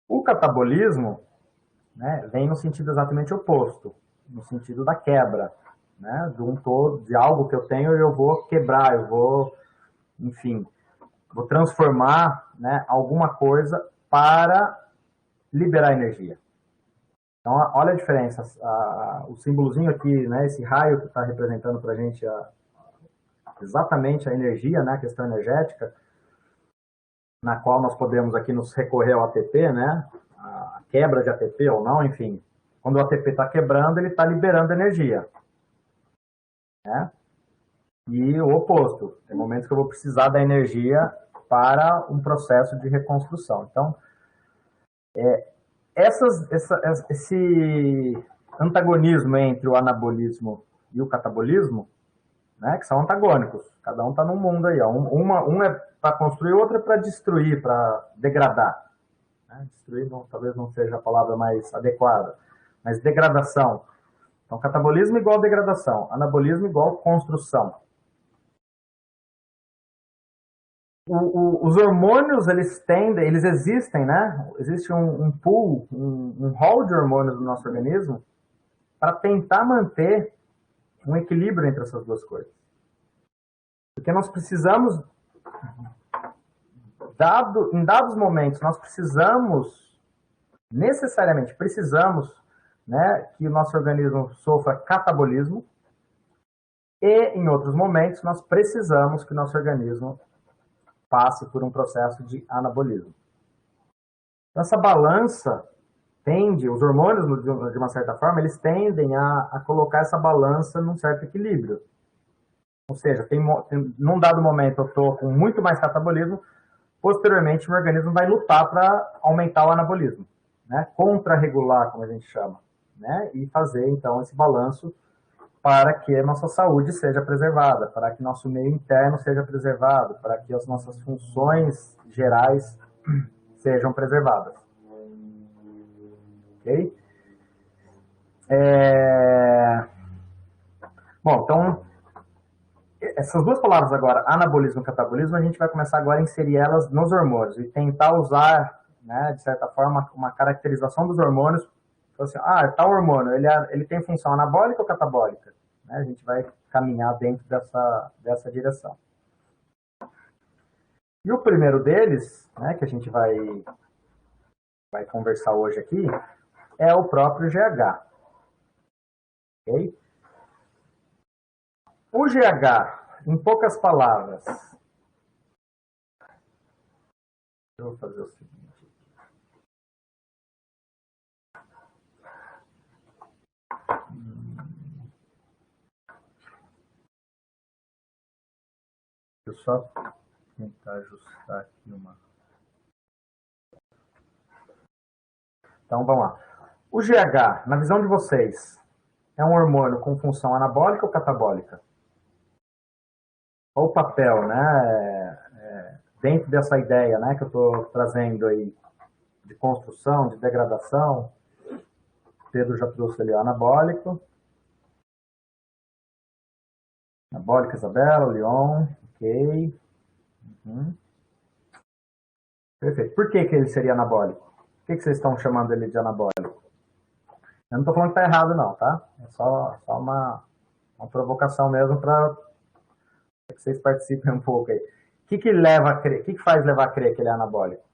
O catabolismo, né, vem no sentido exatamente oposto, no sentido da quebra, né, de um todo, de algo que eu tenho e eu vou quebrar, eu vou, enfim, vou transformar, né, alguma coisa para liberar energia. Então, olha a diferença. O símbolozinho aqui, né, esse raio que está representando para a gente exatamente a energia, né, a questão energética, na qual nós podemos aqui nos recorrer ao ATP, né, a quebra de ATP ou não, enfim. Quando o ATP está quebrando, ele está liberando energia. Né? E o oposto. Tem momentos que eu vou precisar da energia para um processo de reconstrução. Então, esse antagonismo entre o anabolismo e o catabolismo, né, que são antagônicos. Cada um está num mundo aí. Ó. Um é para construir, o outro é para destruir, para degradar. Né? Destruir talvez não seja a palavra mais adequada, mas degradação. Então, catabolismo igual degradação, anabolismo igual construção. Os hormônios, eles existem, né? Existe um pool, um hall de hormônios no nosso organismo para tentar manter um equilíbrio entre essas duas coisas. Porque nós precisamos, em dados momentos, nós necessariamente precisamos, né, que o nosso organismo sofra catabolismo, e em outros momentos nós precisamos que o nosso organismo passe por um processo de anabolismo. Então, essa balança os hormônios, de uma certa forma, eles tendem a colocar essa balança num certo equilíbrio. Ou seja, num dado momento eu estou com muito mais catabolismo, posteriormente o meu organismo vai lutar para aumentar o anabolismo, né? Contra-regular, como a gente chama, né? E fazer, então, esse balanço para que a nossa saúde seja preservada, para que nosso meio interno seja preservado, para que as nossas funções gerais sejam preservadas. Ok? Bom, então, essas duas palavras agora, anabolismo e catabolismo, a gente vai começar agora a inserir elas nos hormônios e tentar usar, né, de certa forma, uma caracterização dos hormônios. Então, assim, tal hormônio, ele tem função anabólica ou catabólica? Né? A gente vai caminhar dentro dessa direção. E o primeiro deles, né, que a gente vai conversar hoje aqui, é o próprio GH. Ok? O GH, em poucas palavras, Eu vou fazer o seguinte. Deixa eu só tentar ajustar aqui uma... Então, vamos lá. O GH, na visão de vocês, é um hormônio com função anabólica ou catabólica? Olha o papel, né? Dentro dessa ideia, né, que eu estou trazendo aí de construção, de degradação. Pedro já trouxe ali o anabólico. Anabólica, Isabela, Leon, ok. Perfeito. Por que ele seria anabólico? Por que vocês estão chamando ele de anabólico? Eu não estou falando que está errado, não, tá? É só uma provocação mesmo para que vocês participem um pouco aí. O que leva a crer? O que faz levar a crer que ele é anabólico?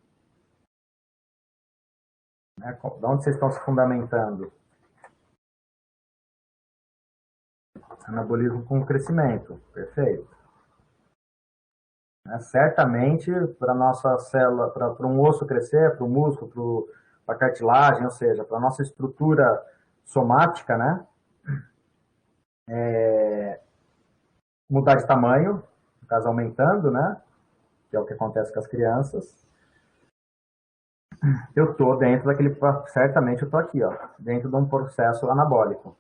Né? De onde vocês estão se fundamentando? Anabolismo com crescimento. Perfeito. Certamente, para a nossa célula, para um osso crescer, para o músculo, para a cartilagem, ou seja, para a nossa estrutura somática, né? Mudar de tamanho, no caso aumentando, né? Que é o que acontece com as crianças. Eu estou dentro daquele, certamente eu estou aqui, ó, dentro de um processo anabólico,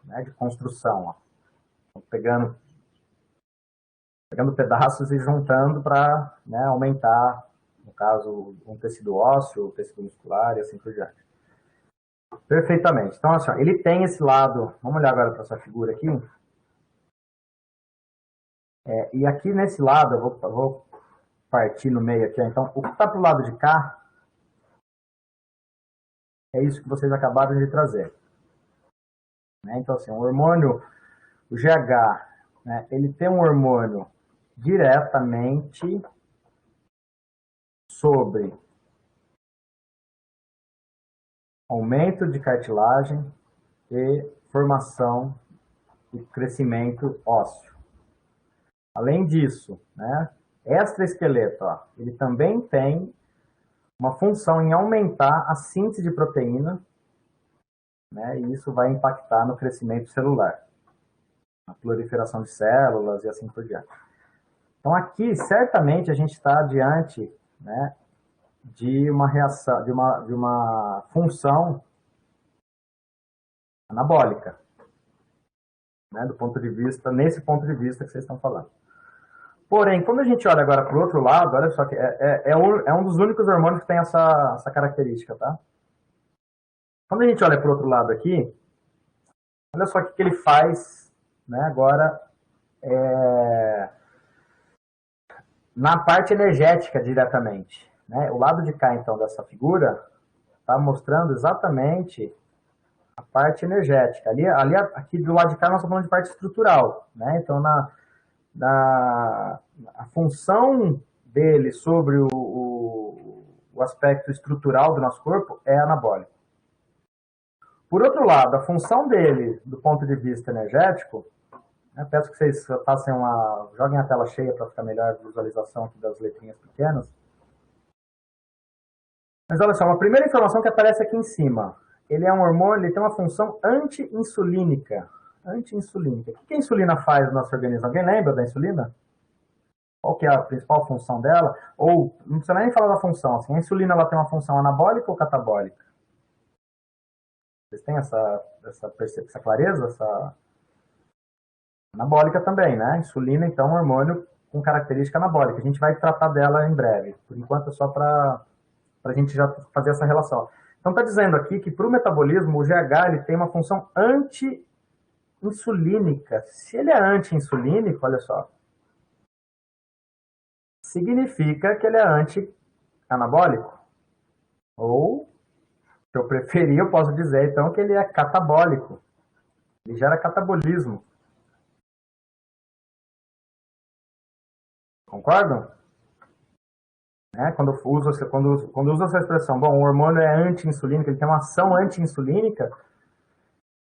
né? De construção, ó. Pegando pedaços e juntando para, né, aumentar, no caso, um tecido ósseo, um tecido muscular e assim por diante. Perfeitamente. Então, assim, ele tem esse lado. Vamos olhar agora para essa figura aqui. E aqui nesse lado, eu vou partir no meio aqui. Então, o que está para o lado de cá é isso que vocês acabaram de trazer. Né? Então, assim, o hormônio, o GH, né, ele tem um hormônio diretamente sobre aumento de cartilagem e formação e crescimento ósseo. Além disso, né, extraesqueleto, ó, ele também tem uma função em aumentar a síntese de proteína, né, e isso vai impactar no crescimento celular, na proliferação de células e assim por diante. Então aqui, certamente, a gente está diante, né, de uma reação, de uma função anabólica, né, do ponto de vista, nesse ponto de vista que vocês estão falando. Porém, quando a gente olha agora para o outro lado, olha só que é um dos únicos hormônios que tem essa característica, tá? Quando a gente olha para o outro lado aqui, olha só o que ele faz, né, agora na parte energética diretamente. Né? O lado de cá, então, dessa figura está mostrando exatamente a parte energética. Aqui do lado de cá nós estamos falando de parte estrutural. Né? Então, a função dele sobre o aspecto estrutural do nosso corpo é anabólico. Por outro lado, a função dele, do ponto de vista energético, né, peço que vocês façam joguem a tela cheia para ficar melhor a visualização aqui das letrinhas pequenas. Mas olha só, a primeira informação que aparece aqui em cima, ele é um hormônio, ele tem uma função anti-insulínica. Anti-insulínica. O que a insulina faz no nosso organismo? Alguém lembra da insulina? Qual que é a principal função dela? Ou, não precisa nem falar da função, assim, a insulina ela tem uma função anabólica ou catabólica? Vocês têm essa clareza? Essa anabólica também, né? Insulina, então, é um hormônio com característica anabólica. A gente vai tratar dela em breve. Por enquanto, é só para a gente já fazer essa relação. Então, está dizendo aqui que para o metabolismo, o GH ele tem uma função anti-insulínica. Se ele é anti-insulínico, olha só, significa que ele é anti-anabólico. Ou, se eu preferir, eu posso dizer, então, que ele é catabólico. Ele gera catabolismo. Concordam? Quando usa essa expressão, bom, o hormônio é anti-insulínico, ele tem uma ação anti-insulínica,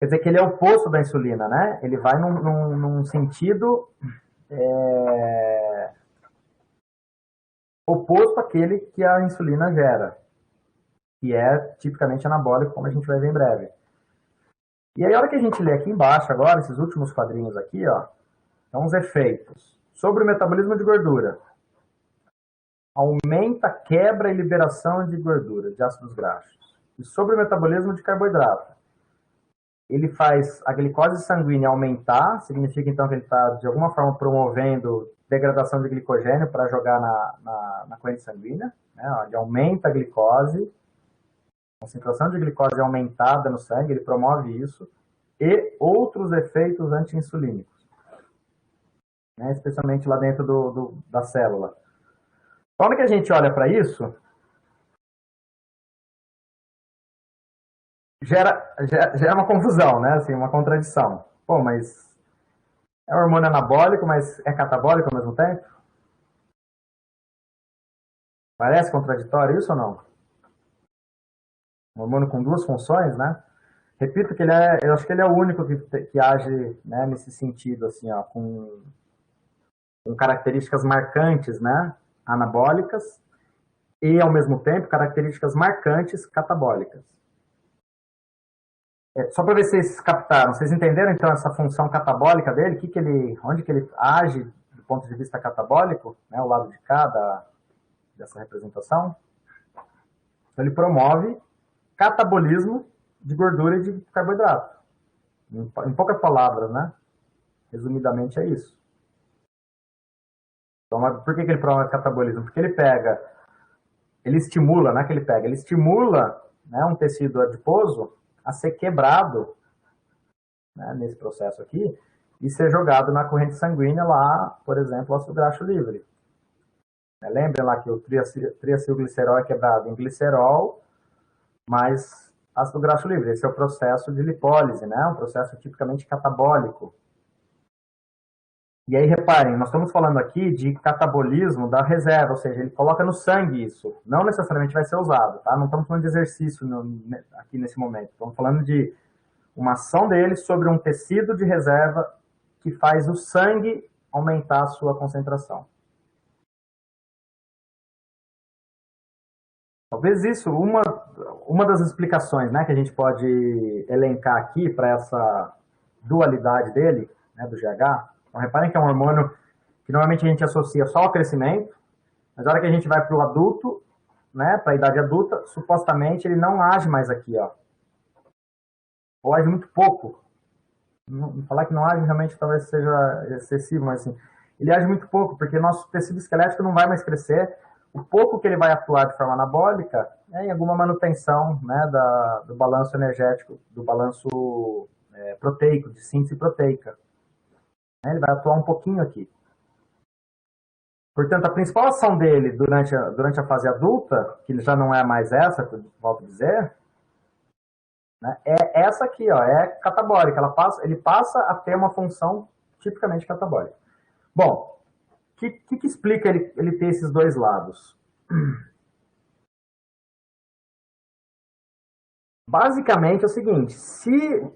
quer dizer que ele é o oposto da insulina, né? Ele vai num sentido oposto àquele que a insulina gera, que é tipicamente anabólico, como a gente vai ver em breve. E aí, a hora que a gente lê aqui embaixo agora, esses últimos quadrinhos aqui, ó, são os efeitos sobre o metabolismo de gordura. Aumenta a quebra e liberação de gordura, de ácidos graxos. E sobre o metabolismo de carboidrato. Ele faz a glicose sanguínea aumentar, significa então que ele está, de alguma forma, promovendo degradação de glicogênio para jogar na corrente sanguínea. Né? Ele aumenta a glicose, a concentração de glicose é aumentada no sangue, ele promove isso, e outros efeitos anti-insulínicos, né? Especialmente lá dentro da célula. Quando que a gente olha para isso, gera uma confusão, né? Assim, uma contradição. Pô, mas é um hormônio anabólico, mas é catabólico ao mesmo tempo? Parece contraditório isso ou não? Um hormônio com duas funções, né? Repito que eu acho que ele é o único que age, né, nesse sentido, assim, ó, com características marcantes, né, anabólicas, e, ao mesmo tempo, características marcantes catabólicas. Só para ver se vocês captaram, vocês entenderam, então, essa função catabólica dele? Onde que ele age do ponto de vista catabólico, né, o lado de cá dessa representação? Então, ele promove catabolismo de gordura e de carboidrato. Em poucas palavras, né? Resumidamente é isso. Então, por que ele promove catabolismo? Porque ele estimula, né, ele estimula, né, um tecido adiposo a ser quebrado, né, nesse processo aqui e ser jogado na corrente sanguínea lá, por exemplo, ácido graxo livre. Lembrem lá que o triacilglicerol é quebrado em glicerol, mais ácido graxo livre. Esse é o processo de lipólise, né, um processo tipicamente catabólico. E aí, reparem, nós estamos falando aqui de catabolismo da reserva, ou seja, ele coloca no sangue isso. Não necessariamente vai ser usado, tá? Não estamos falando de exercício aqui nesse momento. Estamos falando de uma ação dele sobre um tecido de reserva que faz o sangue aumentar a sua concentração. Talvez isso, uma das explicações, né, que a gente pode elencar aqui para essa dualidade dele, né, do GH. Então, reparem que é um hormônio que normalmente a gente associa só ao crescimento, mas na hora que a gente vai para o adulto, né, para a idade adulta, supostamente ele não age mais aqui, ó. Ou age muito pouco. Falar que não age realmente talvez seja excessivo, mas assim, ele age muito pouco, porque nosso tecido esquelético não vai mais crescer. O pouco que ele vai atuar de forma anabólica é em alguma manutenção, né, do balanço energético, do balanço proteico, de síntese proteica. Ele vai atuar um pouquinho aqui. Portanto, a principal ação dele durante a fase adulta, que já não é mais essa, que eu volto a dizer, né, é essa aqui, ó, é catabólica. Ele passa a ter uma função tipicamente catabólica. Bom, o que explica ele ter esses dois lados? Basicamente é o seguinte, se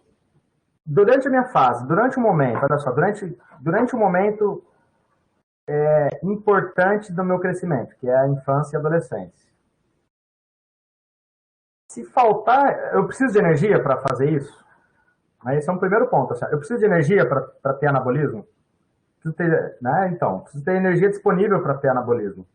durante a minha fase, durante um momento, olha só, durante um momento importante do meu crescimento, que é a infância e a adolescência. Se faltar, eu preciso de energia para fazer isso? Esse é um primeiro ponto. Assim, eu preciso de energia para ter anabolismo? Preciso ter, né? Então, preciso ter energia disponível para ter anabolismo.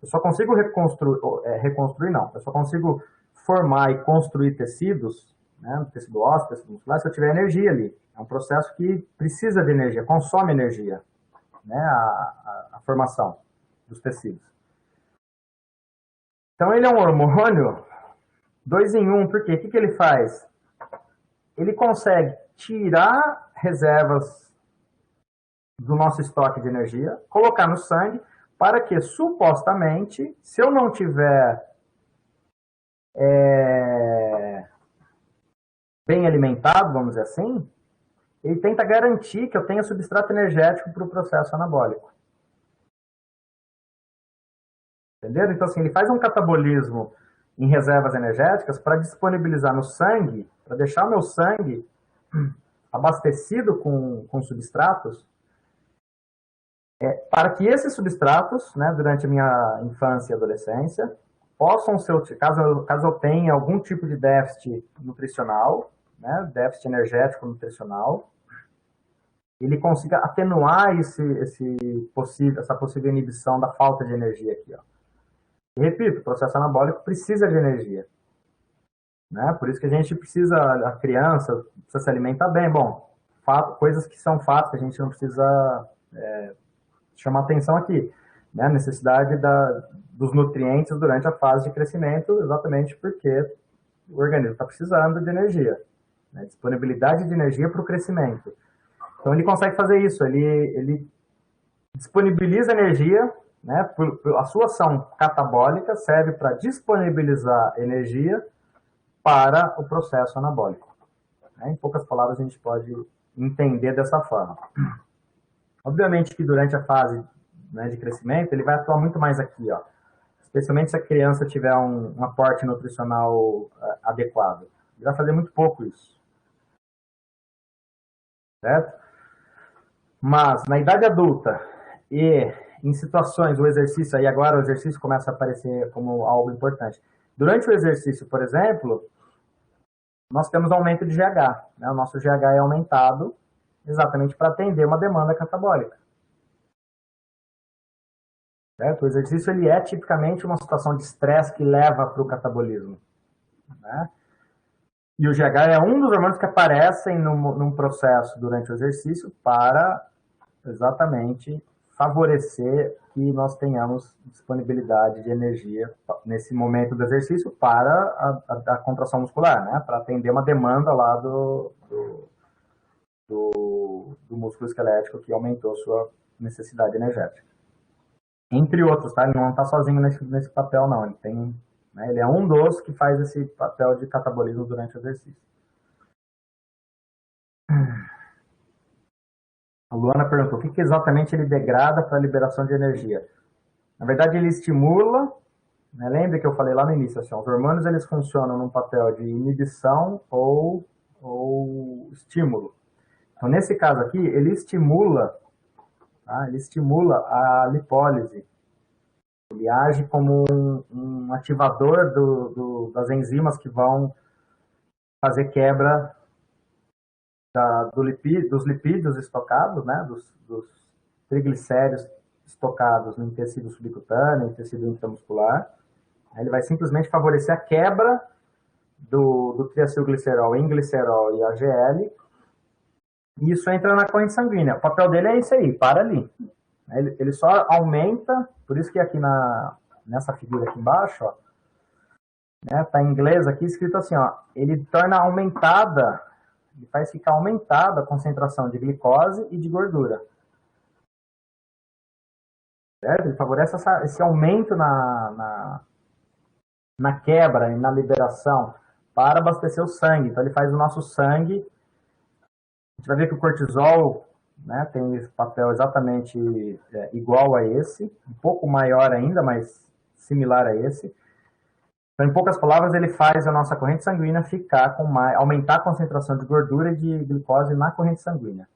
Eu só consigo reconstruir não. Eu só consigo formar e construir tecidos, né, tecido ósseo, tecido muscular, se eu tiver energia ali. É um processo que precisa de energia, consome energia, né, a formação dos tecidos. Então, ele é um hormônio 2 em 1, por quê? O que ele faz? Ele consegue tirar reservas do nosso estoque de energia, colocar no sangue, para que, supostamente, se eu não tiver bem alimentado, vamos dizer assim, ele tenta garantir que eu tenha substrato energético para o processo anabólico. Entenderam? Então, assim, ele faz um catabolismo em reservas energéticas para disponibilizar no sangue, para deixar o meu sangue abastecido com substratos Para que esses substratos, né, durante a minha infância e adolescência, possam ser, caso eu tenha algum tipo de déficit nutricional, né, déficit energético nutricional, ele consiga atenuar essa possível inibição da falta de energia aqui. Ó. E repito, o processo anabólico precisa de energia. Né? Por isso que a gente precisa, a criança precisa se alimentar bem. Bom, coisas que são fatos que a gente não precisa chamar atenção aqui. Né? A necessidade dos nutrientes durante a fase de crescimento, exatamente porque o organismo está precisando de energia. Né? Disponibilidade de energia para o crescimento. Então ele consegue fazer isso, ele disponibiliza energia, né? A sua ação catabólica serve para disponibilizar energia para o processo anabólico. Em poucas palavras, a gente pode entender dessa forma. Obviamente que durante a fase, né, de crescimento, ele vai atuar muito mais aqui, ó. Especialmente se a criança tiver um aporte nutricional adequado. Ele vai fazer muito pouco isso. Certo? Mas na idade adulta e em situações, o exercício, aí agora o exercício começa a aparecer como algo importante. Durante o exercício, por exemplo, nós temos aumento de GH. Né? O nosso GH é aumentado exatamente para atender uma demanda catabólica. Certo? O exercício ele é tipicamente uma situação de estresse que leva para o catabolismo. Né? E o GH é um dos hormônios que aparecem num processo durante o exercício para exatamente favorecer que nós tenhamos disponibilidade de energia nesse momento do exercício para a contração muscular, né? Para atender uma demanda lá do músculo esquelético que aumentou sua necessidade energética. Entre outros, tá? Ele não está sozinho nesse papel, não. Ele tem, né? Ele é um dos que faz esse papel de catabolismo durante o exercício. A Luana perguntou, o que exatamente ele degrada para a liberação de energia? Na verdade, ele estimula, né? Lembra que eu falei lá no início, assim, os hormônios eles funcionam num papel de inibição ou estímulo. Então, nesse caso aqui, ele estimula, tá? Ele estimula a lipólise. Ele age como um ativador das enzimas que vão fazer quebra dos lipídios estocados, né? dos triglicéridos estocados no tecido subcutâneo, no tecido intramuscular. Ele vai simplesmente favorecer a quebra do triacilglicerol em glicerol e AGL, e isso entra na corrente sanguínea. O papel dele é esse aí, para ali. Ele só aumenta, por isso que aqui nessa figura aqui embaixo, ó, né, tá em inglês aqui escrito assim, ó, ele torna aumentada, ele faz ficar aumentada a concentração de glicose e de gordura. Certo? Ele favorece esse aumento na quebra e na liberação para abastecer o sangue. Então ele faz o nosso sangue. A gente vai ver que o cortisol, né, tem esse papel exatamente igual a esse, um pouco maior ainda, mas similar a esse. Então, em poucas palavras, ele faz a nossa corrente sanguínea ficar aumentar a concentração de gordura e de glicose na corrente sanguínea.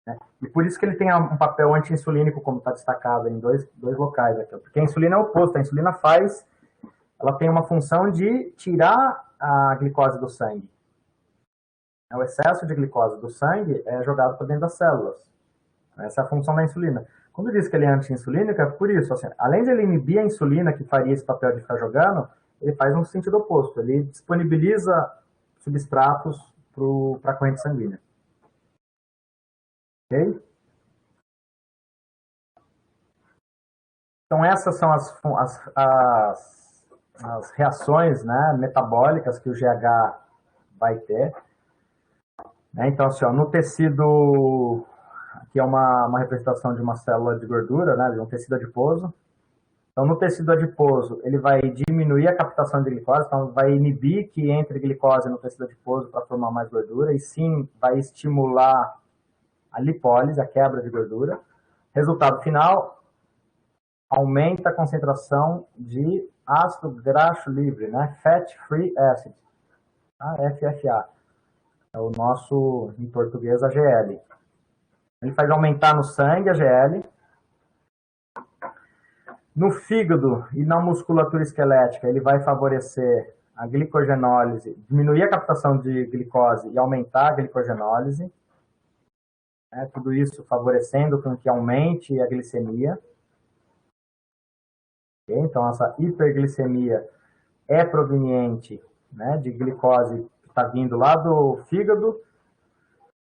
Né? E por isso que ele tem um papel anti-insulínico, como está destacado em dois locais aqui. Porque a insulina é o oposto, a insulina ela tem uma função de tirar a glicose do sangue. O excesso de glicose do sangue é jogado para dentro das células. Essa é a função da insulina. Quando diz que ele é anti-insulínico, é por isso. Assim, além de ele inibir a insulina, que faria esse papel de ficar jogando, ele faz no sentido oposto. Ele disponibiliza substratos para a corrente sanguínea. Ok? Então, essas são as reações, né, metabólicas que o GH vai ter. Então, assim, ó, no tecido, aqui é uma representação de uma célula de gordura, né, de um tecido adiposo. Então, no tecido adiposo, ele vai diminuir a captação de glicose, então vai inibir que entre glicose no tecido adiposo para formar mais gordura, e sim vai estimular a lipólise, a quebra de gordura. Resultado final, aumenta a concentração de ácido graxo livre, né, Fat Free Acid, tá? FFA. É o nosso, em português, AGL. Ele faz aumentar no sangue a GL. No fígado e na musculatura esquelética, ele vai favorecer a glicogenólise, diminuir a captação de glicose e aumentar a glicogenólise. Tudo isso favorecendo com que aumente a glicemia. Okay? Então, essa hiperglicemia é proveniente, né, de glicose que está vindo lá do fígado,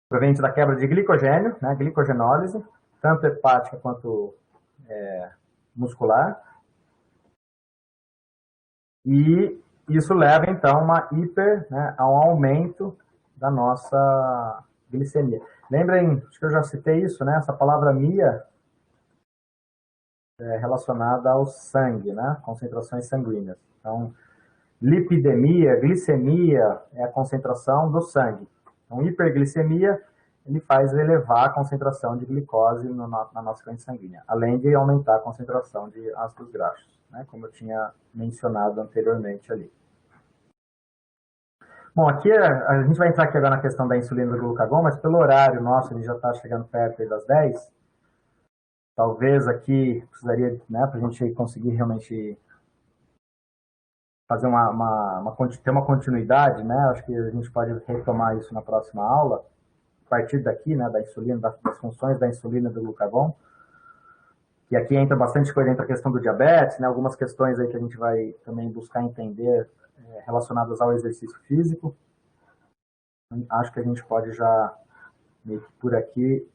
proveniente da quebra de glicogênio, né, glicogenólise, tanto hepática quanto muscular. E isso leva, então, a um aumento da nossa glicemia. Lembrem, acho que eu já citei isso, né? Essa palavra MIA é relacionada ao sangue, né? Concentrações sanguíneas. Então, lipidemia, glicemia é a concentração do sangue. Então, hiperglicemia, ele faz elevar a concentração de glicose na nossa corrente sanguínea, além de aumentar a concentração de ácidos graxos, né? Como eu tinha mencionado anteriormente ali. Bom, aqui a gente vai entrar aqui agora na questão da insulina e do glucagon, mas pelo horário nosso, ele já está chegando perto das 10. Talvez aqui precisaria, né, para a gente conseguir realmente fazer ter uma continuidade, né? Acho que a gente pode retomar isso na próxima aula, a partir daqui, né, da insulina, das funções da insulina e do glucagon. E aqui entra bastante coisa, entra a questão do diabetes, né, algumas questões aí que a gente vai também buscar entender relacionadas ao exercício físico. Acho que a gente pode já, meio que por aqui,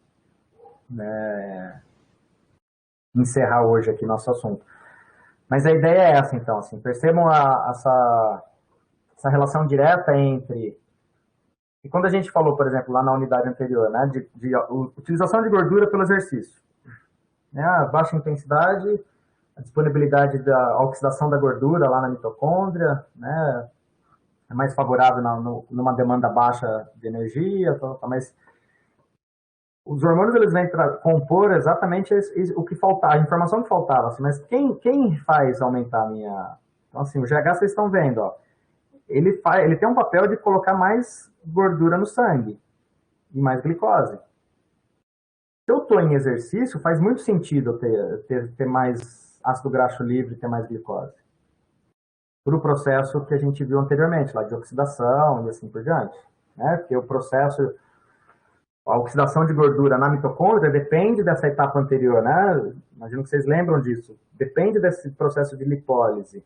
né, encerrar hoje aqui nosso assunto. Mas a ideia é essa, então, assim, percebam essa relação direta entre... E quando a gente falou, por exemplo, lá na unidade anterior, né, de utilização de gordura pelo exercício, né, a baixa intensidade, a disponibilidade da oxidação da gordura lá na mitocôndria, né, é mais favorável numa demanda baixa de energia, mas os hormônios eles vêm para compor exatamente o que faltava, a informação que faltava, assim, mas quem faz aumentar a minha... Então, assim, o GH vocês estão vendo, ó, ele tem um papel de colocar mais gordura no sangue e mais glicose. Se eu estou em exercício, faz muito sentido ter mais ácido graxo livre, ter mais glicose. Para o processo que a gente viu anteriormente, lá de oxidação e assim por diante. Né? Porque o processo, a oxidação de gordura na mitocôndria depende dessa etapa anterior, né? Imagino que vocês lembram disso. Depende desse processo de lipólise.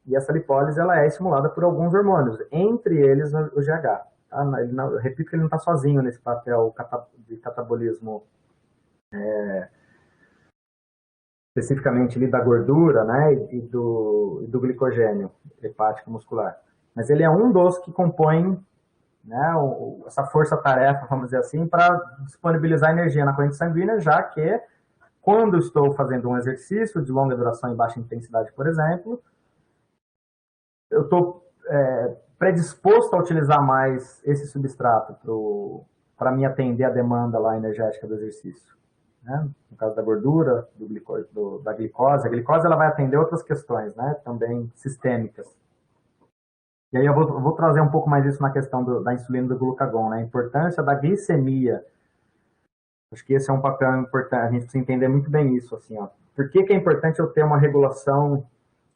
E essa lipólise ela é estimulada por alguns hormônios, entre eles o GH. Tá? Eu repito que ele não está sozinho nesse papel de catabolismo especificamente ali da gordura, né, e do glicogênio hepático muscular. Mas ele é um dos que compõem, né, essa força-tarefa, vamos dizer assim, para disponibilizar energia na corrente sanguínea, já que quando estou fazendo um exercício de longa duração e baixa intensidade, por exemplo, eu estou predisposto a utilizar mais esse substrato para me atender a demanda lá energética do exercício. Né? No caso da gordura, da glicose, a glicose ela vai atender outras questões, né? Também sistêmicas. E aí eu vou trazer um pouco mais isso na questão da insulina e do glucagon, né? A importância da glicemia. Acho que esse é um papel importante, a gente precisa entender muito bem isso, assim, ó. Por que é importante eu ter uma regulação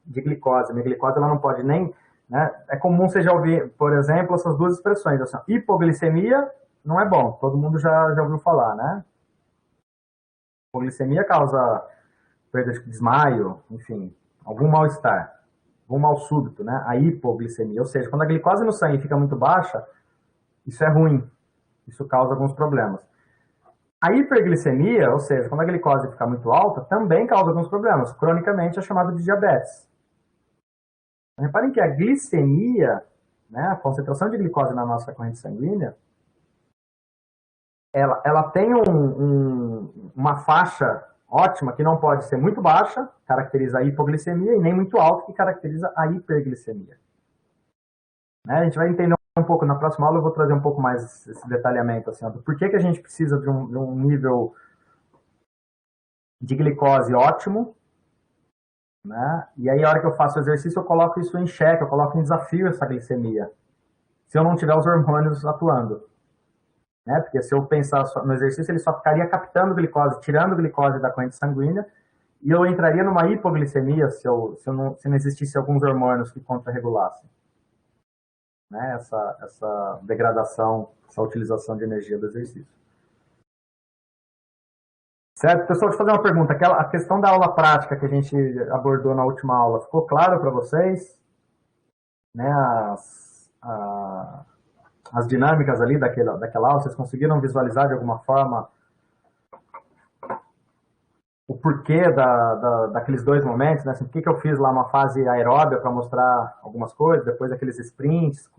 de glicose? Minha glicose ela não pode nem... Né? É comum você já ouvir, por exemplo, essas duas expressões, assim, hipoglicemia não é bom, todo mundo já ouviu falar, né? Hipoglicemia causa perda de desmaio, enfim, algum mal-estar, algum mal súbito, né? A hipoglicemia, ou seja, quando a glicose no sangue fica muito baixa, isso é ruim, isso causa alguns problemas. A hiperglicemia, ou seja, quando a glicose fica muito alta, também causa alguns problemas, cronicamente é chamado de diabetes. Reparem que a glicemia, né, a concentração de glicose na nossa corrente sanguínea, ela tem uma faixa ótima que não pode ser muito baixa, caracteriza a hipoglicemia, e nem muito alta, que caracteriza a hiperglicemia. Né? A gente vai entender um pouco, na próxima aula eu vou trazer um pouco mais esse detalhamento, assim, ó, do porquê que a gente precisa de um nível de glicose ótimo, né? E aí a hora que eu faço o exercício eu coloco isso em xeque, eu coloco em desafio essa glicemia, se eu não tiver os hormônios atuando. né? Porque se eu pensar só no exercício, ele só ficaria captando glicose, tirando glicose da corrente sanguínea, e eu entraria numa hipoglicemia se não existisse alguns hormônios que contrarregulassem, né? Essa degradação, essa utilização de energia do exercício. Certo? Pessoal, deixa eu fazer uma pergunta. A questão da aula prática que a gente abordou na última aula, ficou claro para vocês? Né? As dinâmicas ali daquela aula, vocês conseguiram visualizar de alguma forma o porquê daqueles dois momentos, né? Assim, por que eu fiz lá uma fase aeróbia para mostrar algumas coisas, depois aqueles sprints,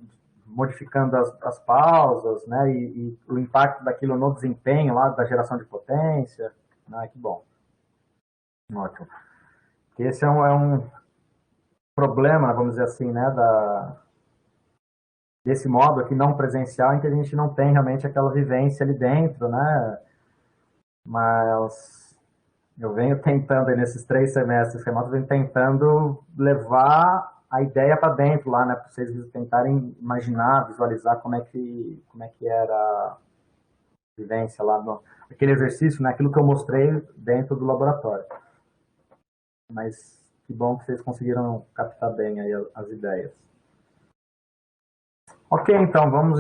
modificando as pausas, né? E o impacto daquilo no desempenho lá, da geração de potência. Ah, que bom. Ótimo. Esse é um problema, vamos dizer assim, né? Desse modo aqui não presencial, em que a gente não tem realmente aquela vivência ali dentro, né? Mas eu venho tentando, aí, nesses 3 semestres remotos, venho tentando levar a ideia para dentro lá, né? Para vocês tentarem imaginar, visualizar como é que era a vivência lá, aquele exercício, né? Aquilo que eu mostrei dentro do laboratório. Mas que bom que vocês conseguiram captar bem aí as ideias. Ok, então, vamos